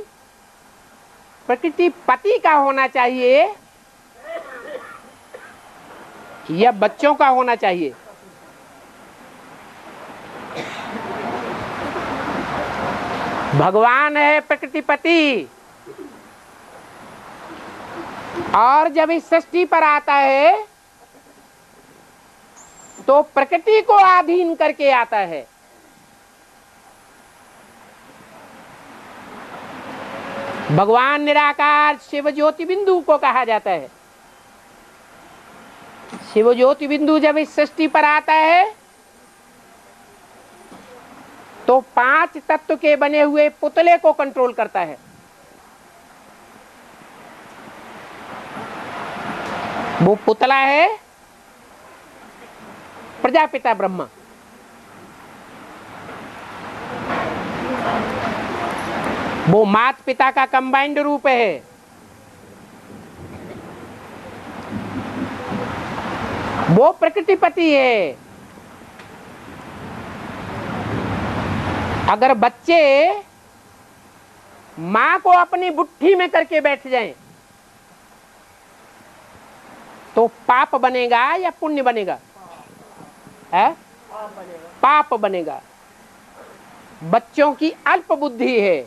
प्रकृति पति का होना चाहिए या बच्चों का होना चाहिए? भगवान है प्रकृति पति, और जब इस सृष्टि पर आता है तो प्रकृति को अधीन करके आता है। भगवान निराकार शिव ज्योति बिंदु को कहा जाता है। शिव ज्योति बिंदु जब इस सृष्टि पर आता है तो 5 तत्व के बने हुए पुतले को कंट्रोल करता है। वो पुतला है प्रजापिता ब्रह्मा। वो मात पिता का कंबाइंड रूप है। वो प्रकृतिपति है। अगर बच्चे मां को अपनी बुट्ठी में करके बैठ जाएं तो पाप बनेगा या पुण्य बनेगा? है पाप बनेगा। बच्चों की अल्प बुद्धि है।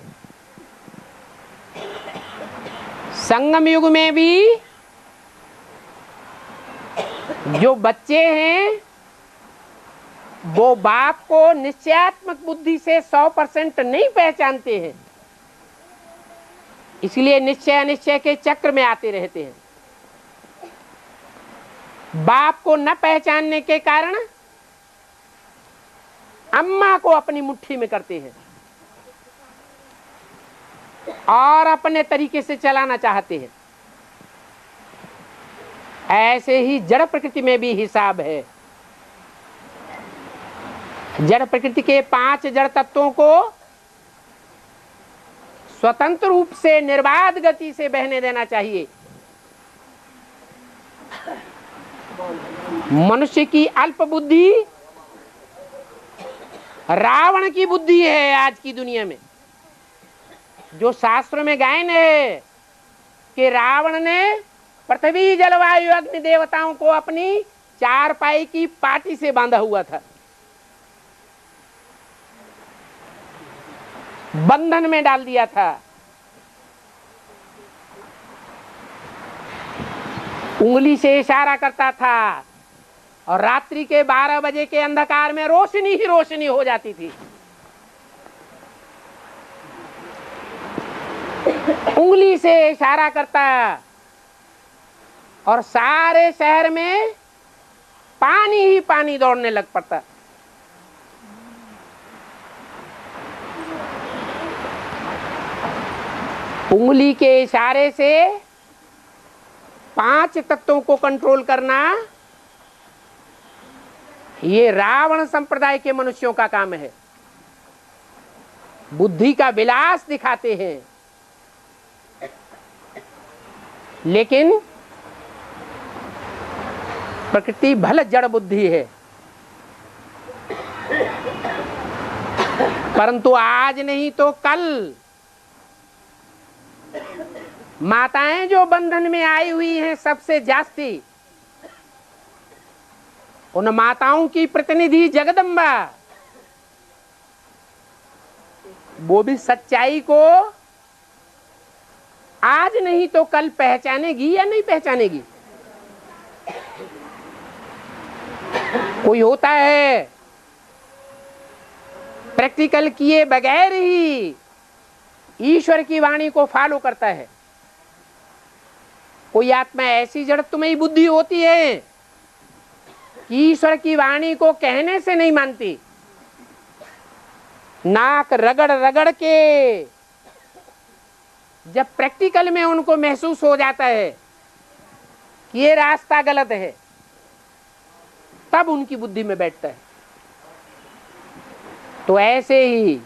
संगम युग में भी जो बच्चे हैं वो बाप को निश्चयात्मक बुद्धि से 100% नहीं पहचानते हैं, इसलिए निश्चय अनिश्चय के चक्र में आते रहते हैं। बाप को न पहचानने के कारण अम्मा को अपनी मुट्ठी में करते हैं और अपने तरीके से चलाना चाहते हैं। ऐसे ही जड़ प्रकृति में भी हिसाब है। जड़ प्रकृति के 5 जड़ तत्वों को स्वतंत्र रूप से निर्बाध गति से बहने देना चाहिए। मनुष्य की अल्प बुद्धि रावण की बुद्धि है आज की दुनिया में। जो शास्त्रों में गायन है कि रावण ने पृथ्वी, जलवायु, अग्नि देवताओं को अपनी 4 पाई की पाटी से बांधा हुआ था, बंधन में डाल दिया था। उंगली से इशारा करता था और रात्रि के 12 बजे के अंधकार में रोशनी ही रोशनी हो जाती थी। उंगली से इशारा करता और सारे शहर में पानी ही पानी दौड़ने लग पड़ता। उंगली के इशारे से 5 तत्वों को कंट्रोल करना ये रावण संप्रदाय के मनुष्यों का काम है। बुद्धि का विलास दिखाते हैं, लेकिन प्रकृति भले जड़ बुद्धि है, परंतु आज नहीं तो कल माताएं जो बंधन में आई हुई हैं सबसे जास्ती, उन माताओं की प्रतिनिधि जगदम्बा, वो भी सच्चाई को आज नहीं तो कल पहचानेगी या नहीं पहचानेगी। कोई होता है प्रैक्टिकल किए बगैर ही ईश्वर की वाणी को फॉलो करता है। कोई आत्मा ऐसी जड़त्वमयी बुद्धि होती है कि ईश्वर की वाणी को कहने से नहीं मानती, नाक रगड़ रगड़ के जब प्रैक्टिकल में उनको महसूस हो जाता है कि ये रास्ता गलत है, तब उनकी बुद्धि में बैठता है। तो ऐसे ही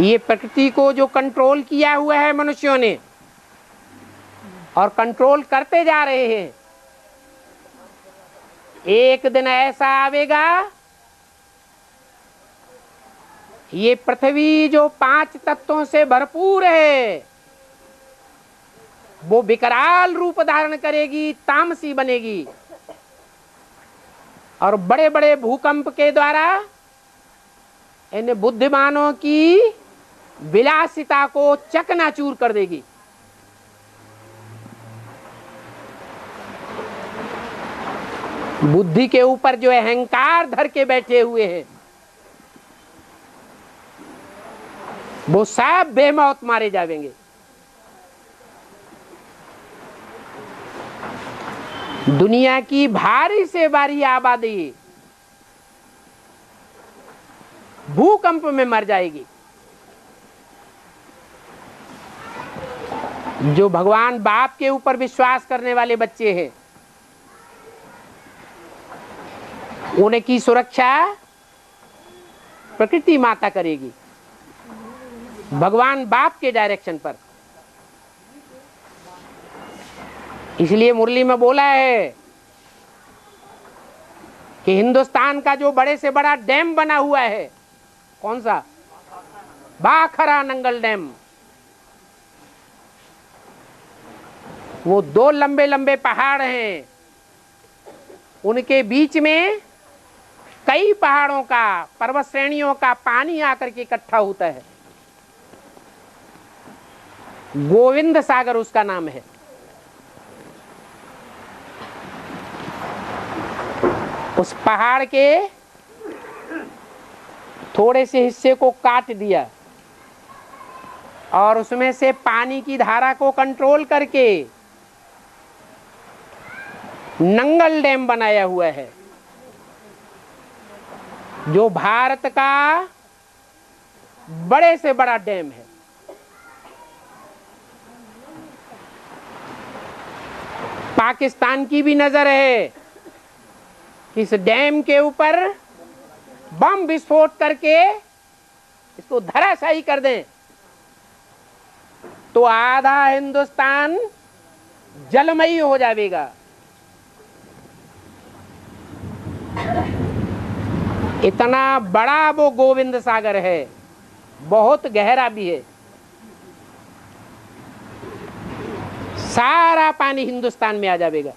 ये प्रकृति को जो कंट्रोल किया हुआ है मनुष्यों ने और कंट्रोल करते जा रहे हैं, एक दिन ऐसा आवेगा ये पृथ्वी जो 5 तत्वों से भरपूर है वो विकराल रूप धारण करेगी, तामसी बनेगी और बड़े बड़े भूकंप के द्वारा इन बुद्धिमानों की विलासिता को चकनाचूर कर देगी। बुद्धि के ऊपर जो अहंकार धर के बैठे हुए हैं वो सब बेमौत मारे जाएंगे। दुनिया की भारी से भारी आबादी भूकंप में मर जाएगी। जो भगवान बाप के ऊपर विश्वास करने वाले बच्चे हैं उनकी सुरक्षा प्रकृति माता करेगी, भगवान बाप के डायरेक्शन पर। इसलिए मुरली में बोला है कि हिंदुस्तान का जो बड़े से बड़ा डैम बना हुआ है, कौन सा? भाखरा नंगल डैम। वो 2 लंबे लंबे पहाड़ हैं, उनके बीच में कई पहाड़ों का, पर्वत श्रेणियों का पानी आकर के इकट्ठा होता है। गोविंद सागर उसका नाम है। उस पहाड़ के थोड़े से हिस्से को काट दिया और उसमें से पानी की धारा को कंट्रोल करके नंगल डैम बनाया हुआ है, जो भारत का बड़े से बड़ा डैम है। पाकिस्तान की भी नजर है कि इस डैम के ऊपर बम विस्फोट करके इसको धराशायी कर दें तो आधा हिंदुस्तान जलमयी हो जाएगा। इतना बड़ा वो गोविंद सागर है, बहुत गहरा भी है। सारा पानी हिंदुस्तान में आ जाएगा,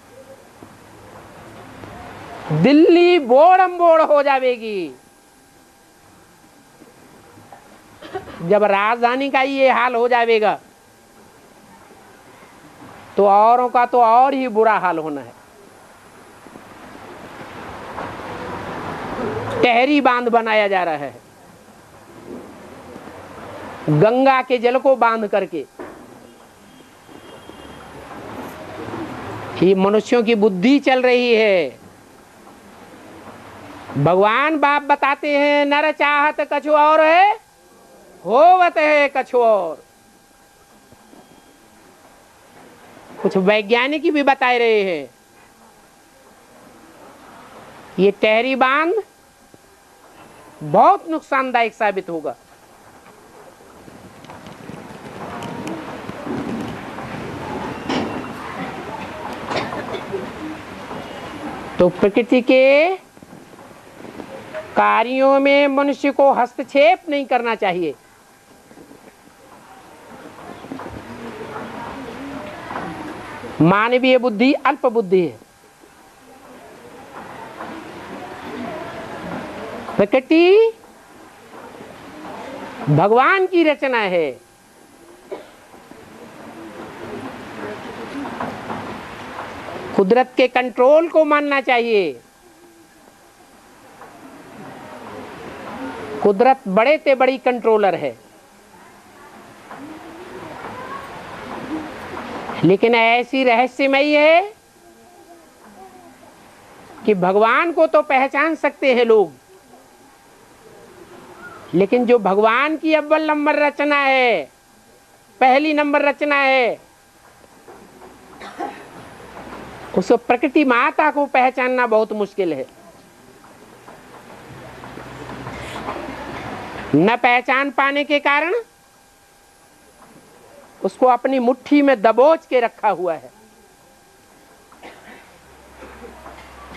दिल्ली बोड़म बोड़ हो जाएगी। जब राजधानी का ये हाल हो जाएगा तो औरों का तो और ही बुरा हाल होना है। टहरी बांध बनाया जा रहा है, गंगा के जल को बांध करके। ये मनुष्यों की बुद्धि चल रही है। भगवान बाप बताते हैं नर चाहत कछु और है, होवत है कछु और। कुछ वैज्ञानिक भी बता रहे हैं ये टहरी बांध बहुत नुकसानदायक साबित होगा। तो प्रकृति के कार्यों में मनुष्य को हस्तक्षेप नहीं करना चाहिए। मानवीय बुद्धि अल्प बुद्धि है। प्रकृति भगवान की रचना है। कुदरत के कंट्रोल को मानना चाहिए। कुदरत बड़े से बड़ी कंट्रोलर है, लेकिन ऐसी रहस्यमयी है कि भगवान को तो पहचान सकते हैं लोग, लेकिन जो भगवान की अव्वल नंबर रचना है, पहली नंबर रचना है, उस प्रकृति माता को पहचानना बहुत मुश्किल है। न पहचान पाने के कारण उसको अपनी मुट्ठी में दबोच के रखा हुआ है।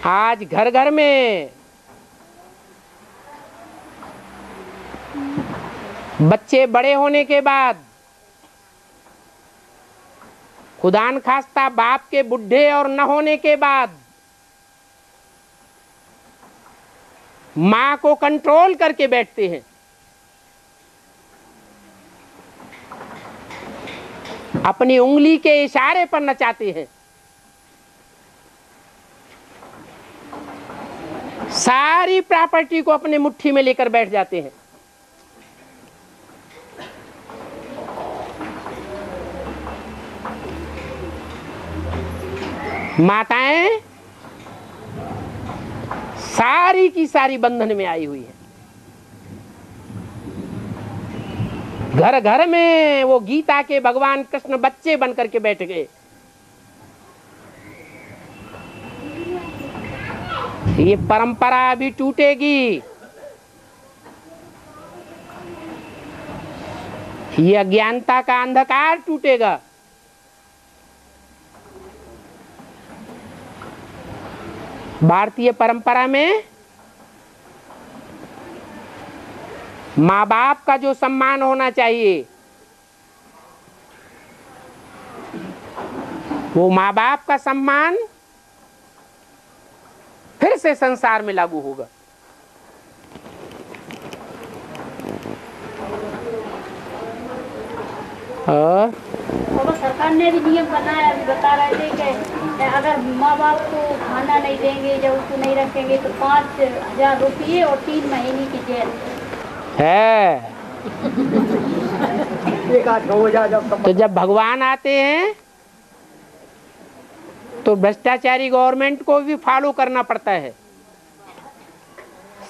आज घर घर में बच्चे बड़े होने के बाद खुदा न खास्ता बाप के बुढ़े और न होने के बाद मां को कंट्रोल करके बैठते हैं। अपनी उंगली के इशारे पर नचाते हैं। सारी प्रॉपर्टी को अपने मुट्ठी में लेकर बैठ जाते हैं। माताएं सारी की सारी बंधन में आई हुई है। घर घर में वो गीता के भगवान कृष्ण बच्चे बन करके बैठ गए। ये परंपरा अभी टूटेगी। ये अज्ञानता का अंधकार टूटेगा। भारतीय परंपरा में माँ बाप का जो सम्मान होना चाहिए, वो माँ बाप का सम्मान फिर से संसार में लागू होगा। और सरकार ने भी नियम बनाया, अभी बता रहे थे कि अगर माँ बाप को खाना नहीं देंगे या उसको नहीं रखेंगे तो 5,000 रुपये और 3 महीने की जेल है। तो जब भगवान आते हैं तो भ्रष्टाचारी गवर्नमेंट को भी फॉलो करना पड़ता है।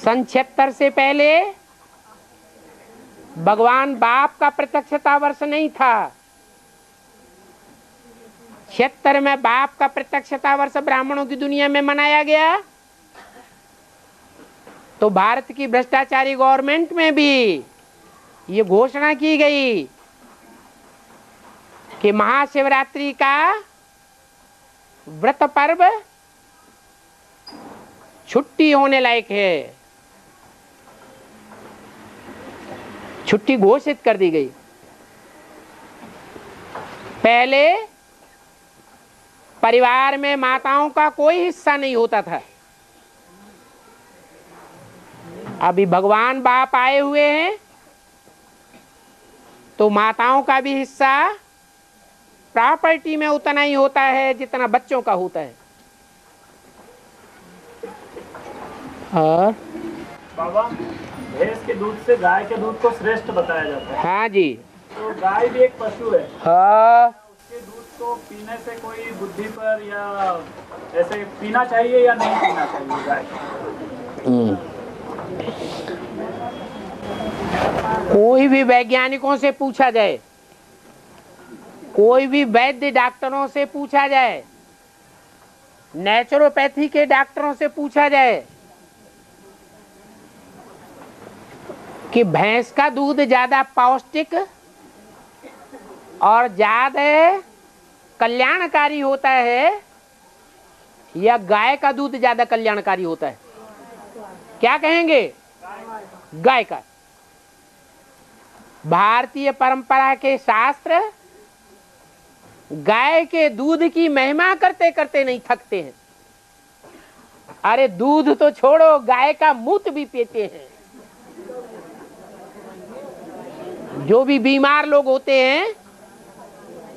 सन 76 से पहले भगवान बाप का प्रत्यक्षता वर्ष नहीं था। 76 में बाप का प्रत्यक्षता वर्ष ब्राह्मणों की दुनिया में मनाया गया। तो भारत की भ्रष्टाचारी गवर्नमेंट में भी ये घोषणा की गई कि महाशिवरात्रि का व्रत पर्व छुट्टी होने लायक है। छुट्टी घोषित कर दी गई। पहले परिवार में माताओं का कोई हिस्सा नहीं होता था। अभी भगवान बाप आए हुए हैं तो माताओं का भी हिस्सा प्रॉपर्टी में उतना ही होता है जितना बच्चों का होता है। और बाबा, भैंस के दूध से गाय के दूध को श्रेष्ठ बताया जाता है। हाँ जी। तो गाय भी एक पशु है। हाँ। उसके दूध को पीने से कोई बुद्धि पर या ऐसे पीना चाहिए या नहीं पीना चाहिए गाय? कोई भी वैज्ञानिकों से पूछा जाए, कोई भी वैद्य डॉक्टरों से पूछा जाए, नेचुरोपैथी के डॉक्टरों से पूछा जाए कि भैंस का दूध ज्यादा पौष्टिक और ज्यादा कल्याणकारी होता है या गाय का दूध ज्यादा कल्याणकारी होता है, क्या कहेंगे? गाय का। भारतीय परंपरा के शास्त्र गाय के दूध की महिमा करते करते नहीं थकते हैं। अरे दूध तो छोड़ो, गाय का मूत्र भी पीते हैं। जो भी बीमार लोग होते हैं,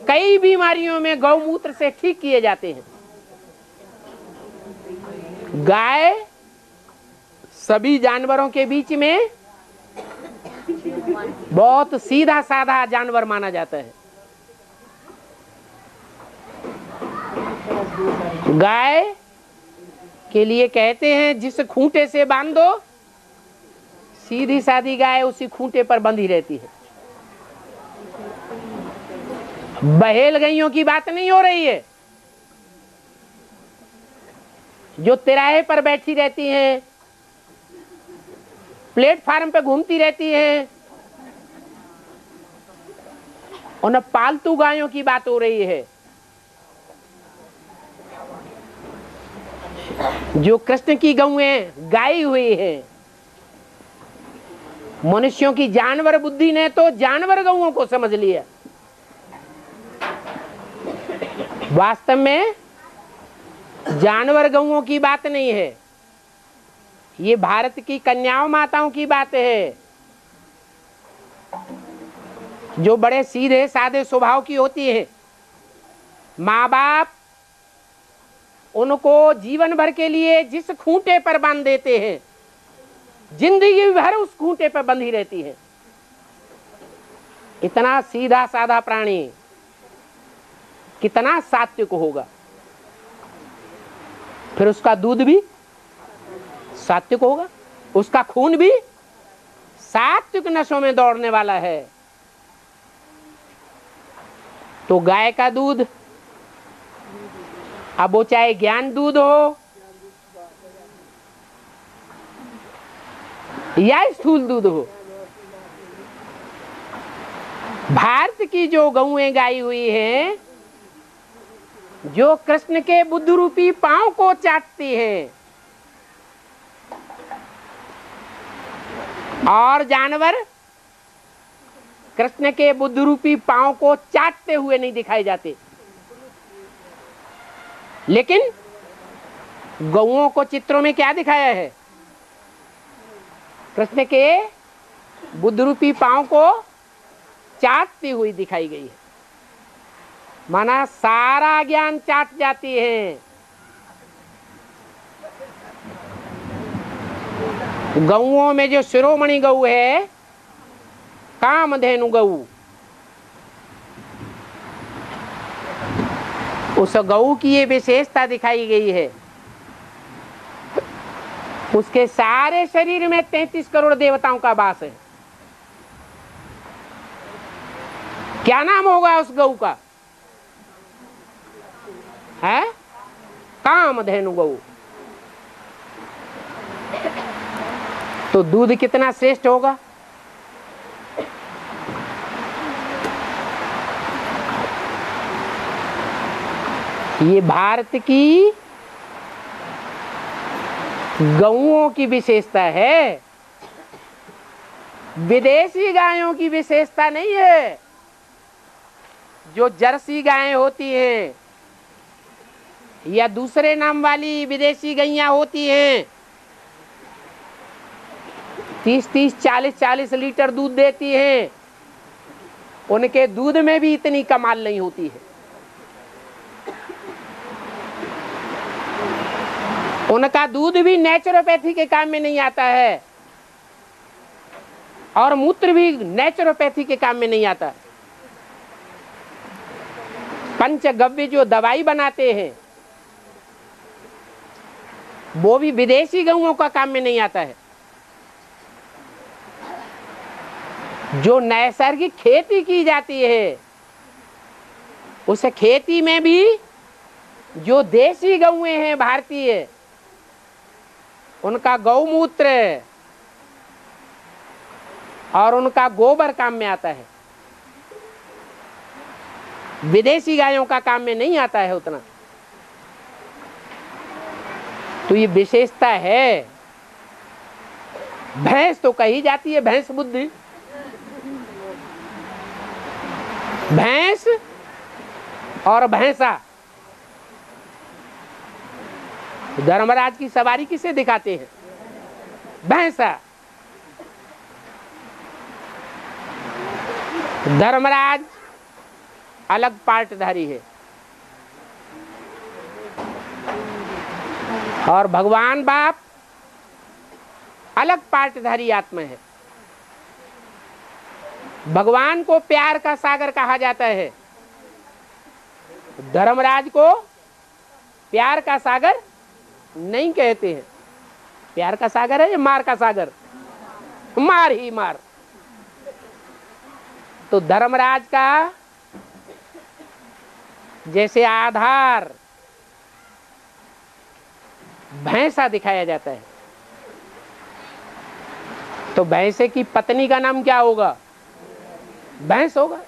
कई बीमारियों में गौमूत्र से ठीक किए जाते हैं। गाय सभी जानवरों के बीच में बहुत सीधा साधा जानवर माना जाता है। गाय के लिए कहते हैं जिस खूंटे से बांध दो, सीधी सादी गाय उसी खूंटे पर बंधी रहती है। बहेल गैयों की बात नहीं हो रही है, जो तिराहे पर बैठी रहती हैं, प्लेटफार्म पे घूमती रहती हैं, उन पालतू गायों की बात हो रही है। जो कृष्ण की गौएं गाई हुई है। मनुष्यों की जानवर बुद्धि ने तो जानवर गौओं को समझ लिया। वास्तव में जानवर गौओं की बात नहीं है, ये भारत की कन्याओं माताओं की बात है, जो बड़े सीधे साधे स्वभाव की होती है। माँ बाप उनको जीवन भर के लिए जिस खूंटे पर बांध देते हैं, जिंदगी भर उस खूंटे पर बंधी रहती है। इतना सीधा साधा प्राणी कितना सात्विक होगा, फिर उसका दूध भी सात्विक होगा, उसका खून भी सात्विक नशों में दौड़ने वाला है। तो गाय का दूध, अब वो चाहे ज्ञान दूध हो या स्थूल दूध हो, भारत की जो गौएं गाई हुई हैं, जो कृष्ण के बुद्ध रूपी पांव को चाटती हैं, और जानवर कृष्ण के बुद्ध रूपी पांव को चाटते हुए नहीं दिखाए जाते, लेकिन गौओं को चित्रों में क्या दिखाया है? कृष्ण के बुद्ध रूपी पांव को चाटती हुई दिखाई गई है। माना सारा ज्ञान चाट जाती है। गौओं में जो शिरोमणि गौ है, कामधेनु गौ, उस गौ की ये विशेषता दिखाई गई है, उसके सारे शरीर में 33 करोड़ देवताओं का वास है। क्या नाम होगा उस गौ का? है कामधेनु गौ। तो दूध कितना श्रेष्ठ होगा? ये भारत की गौओं की विशेषता है, विदेशी गायों की विशेषता नहीं है। जो जर्सी गायें होती हैं या दूसरे नाम वाली विदेशी गैयां होती हैं, 30-30, 40-40 लीटर दूध देती हैं, उनके दूध में भी इतनी कमाल नहीं होती है। उनका दूध भी नेचुरोपैथी के काम में नहीं आता है, और मूत्र भी नेचुरोपैथी के काम में नहीं आता। पंचगव्य जो दवाई बनाते हैं, वो भी विदेशी गौओं का काम में नहीं आता है। जो नैसर्गिक खेती की जाती है, उस खेती में भी जो देसी गौएं हैं भारतीय, उनका गौमूत्र और उनका गोबर काम में आता है। विदेशी गायों का काम में नहीं आता है उतना। तो ये विशेषता है। भैंस तो कही जाती है भैंस बुद्धि। भैंस और भैंसा। धर्मराज की सवारी किसे दिखाते हैं? भैंसा। धर्मराज अलग पार्टधारी है और भगवान बाप अलग पार्टधारी आत्मा है। भगवान को प्यार का सागर कहा जाता है, धर्मराज को प्यार का सागर नहीं कहते हैं। प्यार का सागर है या मार का सागर? मार ही मार। तो धर्मराज का जैसे आधार भैंसा दिखाया जाता है, तो भैंसे की पत्नी का नाम क्या होगा? भैंस होगा।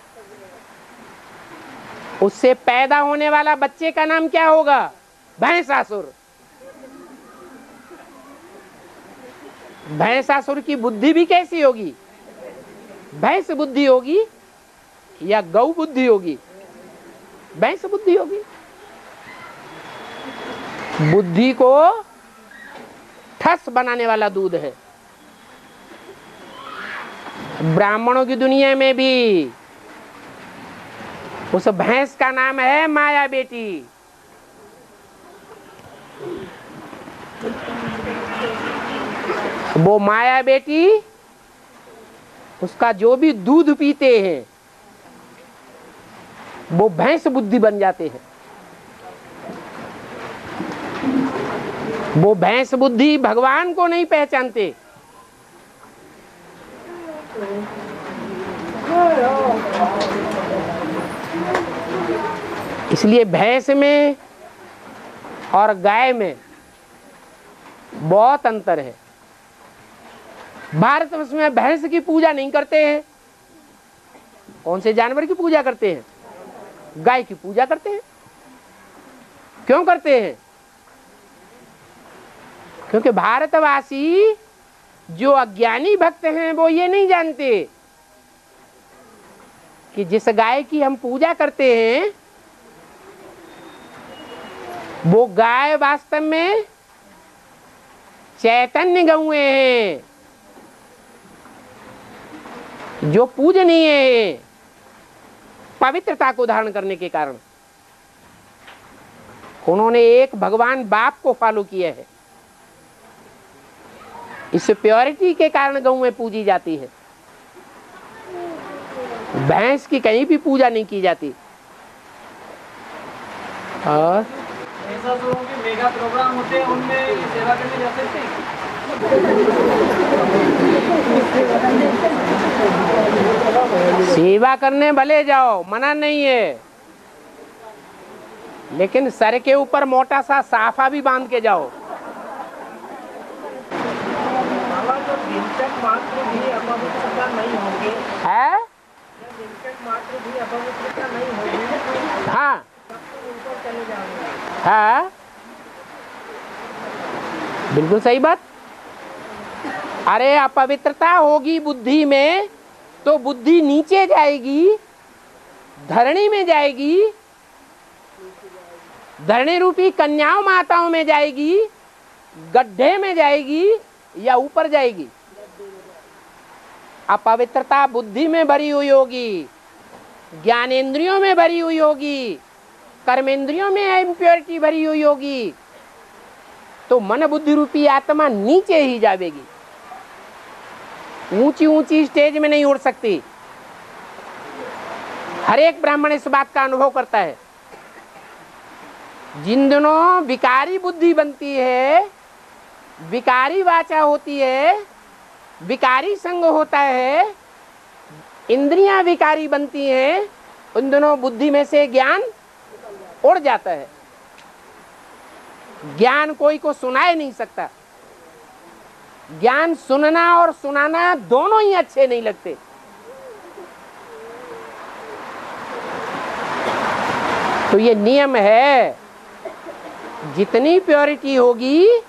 उससे पैदा होने वाला बच्चे का नाम क्या होगा? भैंसासुर। भैंसासुर की बुद्धि भी कैसी होगी? भैंस बुद्धि होगी या गौ बुद्धि होगी? भैंस बुद्धि होगी। बुद्धि को ठस बनाने वाला दूध है। ब्राह्मणों की दुनिया में भी उस भैंस का नाम है माया बेटी। वो माया बेटी उसका जो भी दूध पीते हैं वो भैंस बुद्धि बन जाते हैं। वो भैंस बुद्धि भगवान को नहीं पहचानते। इसलिए भैंस में और गाय में बहुत अंतर है। भारतवर्ष में भैंस की पूजा नहीं करते हैं। कौन से जानवर की पूजा करते हैं? गाय की पूजा करते हैं। क्यों करते हैं? क्योंकि भारतवासी जो अज्ञानी भक्त हैं वो ये नहीं जानते कि जिस गाय की हम पूजा करते हैं वो गाय वास्तव में चैतन्य गौएं हैं जो पूजनीय है पवित्रता को धारण करने के कारण। उन्होंने एक भगवान बाप को फॉलो किया है। इस प्योरिटी के कारण गौएं पूजी जाती है। भैंस की कहीं भी पूजा नहीं की जाती। और ऐसा लोगों के मेगा प्रोग्राम होते हैं, उनमें सेवा करने जा सकते हैं। सेवा करने भले जाओ, मना नहीं है, लेकिन सर के ऊपर मोटा सा साफा भी बांध के जाओ। मात्र भी अपवित्रता नहीं होगी है? मात्र भी अपवित्रता नहीं होगी। हाँ ऊपर चले जाएंगे। हाँ बिल्कुल सही बात। अरे अपवित्रता होगी बुद्धि में तो बुद्धि नीचे जाएगी, धरणी में जाएगी, धरणी रूपी कन्याओं माताओं में जाएगी, गड्ढे में जाएगी या ऊपर जाएगी। अपवित्रता बुद्धि में भरी हुई होगी, ज्ञानेंद्रियों में भरी हुई होगी, कर्मेंद्रियों में इम्प्योरिटी भरी हुई होगी, तो मन बुद्धि रूपी आत्मा नीचे ही जाएगी। ऊंची ऊंची स्टेज में नहीं उड़ सकती। हर एक ब्राह्मण इस बात का अनुभव करता है। जिन दिनों विकारी बुद्धि बनती है, विकारी वाचा होती है, विकारी संग होता है, इंद्रियां विकारी बनती हैं, उन दोनों बुद्धि में से ज्ञान उड़ जाता है। ज्ञान कोई को सुनाए नहीं सकता। ज्ञान सुनना और सुनाना दोनों ही अच्छे नहीं लगते। तो ये नियम है, जितनी प्योरिटी होगी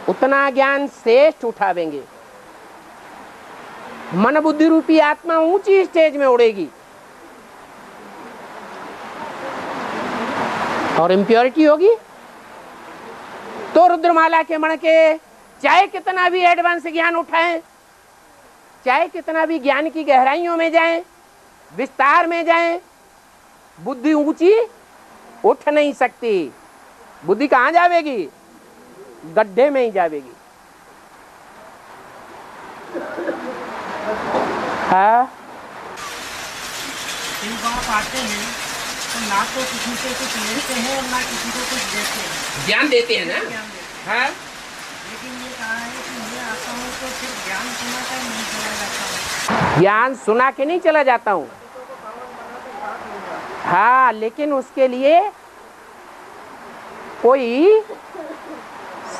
उतना ज्ञान श्रेष्ठ उठावेंगे। मन बुद्धि रूपी आत्मा ऊंची स्टेज में उड़ेगी। और इम्प्योरिटी होगी तो रुद्रमाला के मण के चाहे कितना भी एडवांस ज्ञान उठाएं, चाहे कितना भी ज्ञान की गहराइयों में जाएं, विस्तार में जाएं, बुद्धि ऊंची उठ नहीं सकती। बुद्धि कहाँ जावेगी? गड्ढे में ही जावेगी। हाँ, आप आते हैं तो ना तो किसी से कुछ लेते हैं और ना किसी को कुछ देते हैं, ज्ञान देते हैं ना। ज्ञान देते हाँ, हैं। लेकिन ये कहा है कि मैं आता हूँ तो सिर्फ ज्ञान सुना कर नहीं चला जाता हूँ। ज्ञान सुना के नहीं चला जाता हूँ। हाँ, लेकिन उसके लिए कोई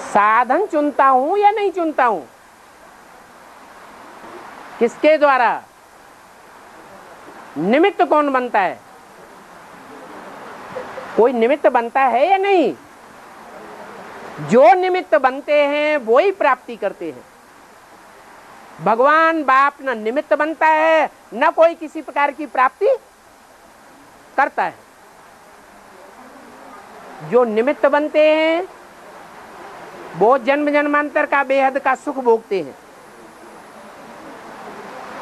साधन चुनता हूं या नहीं चुनता हूं? किसके द्वारा? निमित्त कौन बनता है? कोई निमित्त बनता है या नहीं? जो निमित्त बनते हैं वो ही प्राप्ति करते हैं। भगवान बाप न निमित्त बनता है न कोई किसी प्रकार की प्राप्ति करता है। जो निमित्त बनते हैं वो जन्म जन्मांतर का बेहद का सुख भोगते हैं।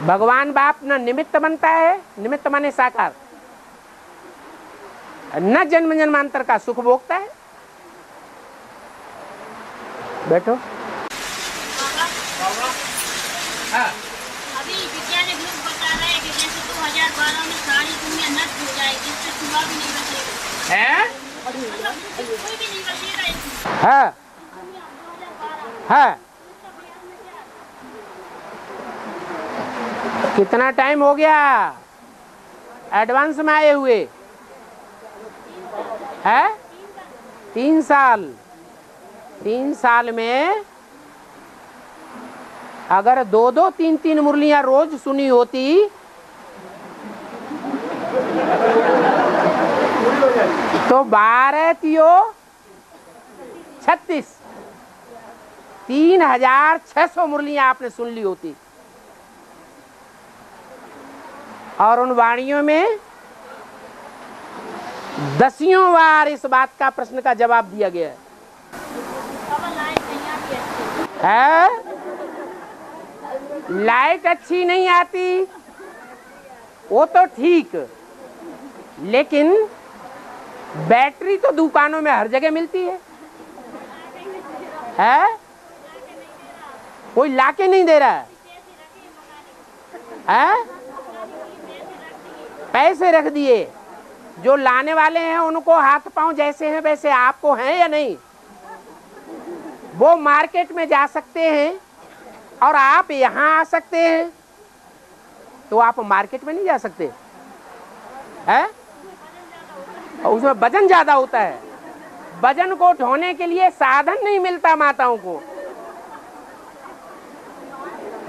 भगवान बाप न निमित्त बनता है, निमित्त माने साकार, न जन्म जन्मांतर का सुख भोगता है। बैठो। हाँ, अभी वैज्ञानिक लोग बता रहे हैं कि जैसे 2012 में सारी दुनिया नष्ट हो जाएगी, इससे चूहा भी नहीं बचेगा। है? मतलब कोई भी नहीं बचेगा इसमें। हाँ, हाँ। कितना टाइम हो गया एडवांस में आए हुए? है 3 साल। 3 साल में अगर 2-2, 3-3 मुरलियां रोज सुनी होती तो 12 तियो 36, 3600 मुरलियां आपने सुन ली होती। और उन वाणियों में 10 बार इस बात का प्रश्न का जवाब दिया गया है। लाइट अच्छी नहीं आती वो तो ठीक, लेकिन बैटरी तो दुकानों में हर जगह मिलती है? कोई लाके नहीं दे रहा है? पैसे रख दिए। जो लाने वाले हैं उनको हाथ पांव जैसे हैं वैसे आपको हैं या नहीं? वो मार्केट में जा सकते हैं और आप यहाँ आ सकते हैं, तो आप मार्केट में नहीं जा सकते हैं? और उसमें वजन ज्यादा होता है। वजन को ढोने के लिए साधन नहीं मिलता माताओं को।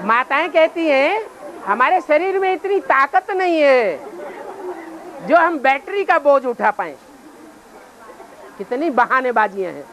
माताएं कहती हैं हमारे शरीर में इतनी ताकत नहीं है जो हम बैटरी का बोझ उठा पाए। कितनी बहानेबाजियां हैं।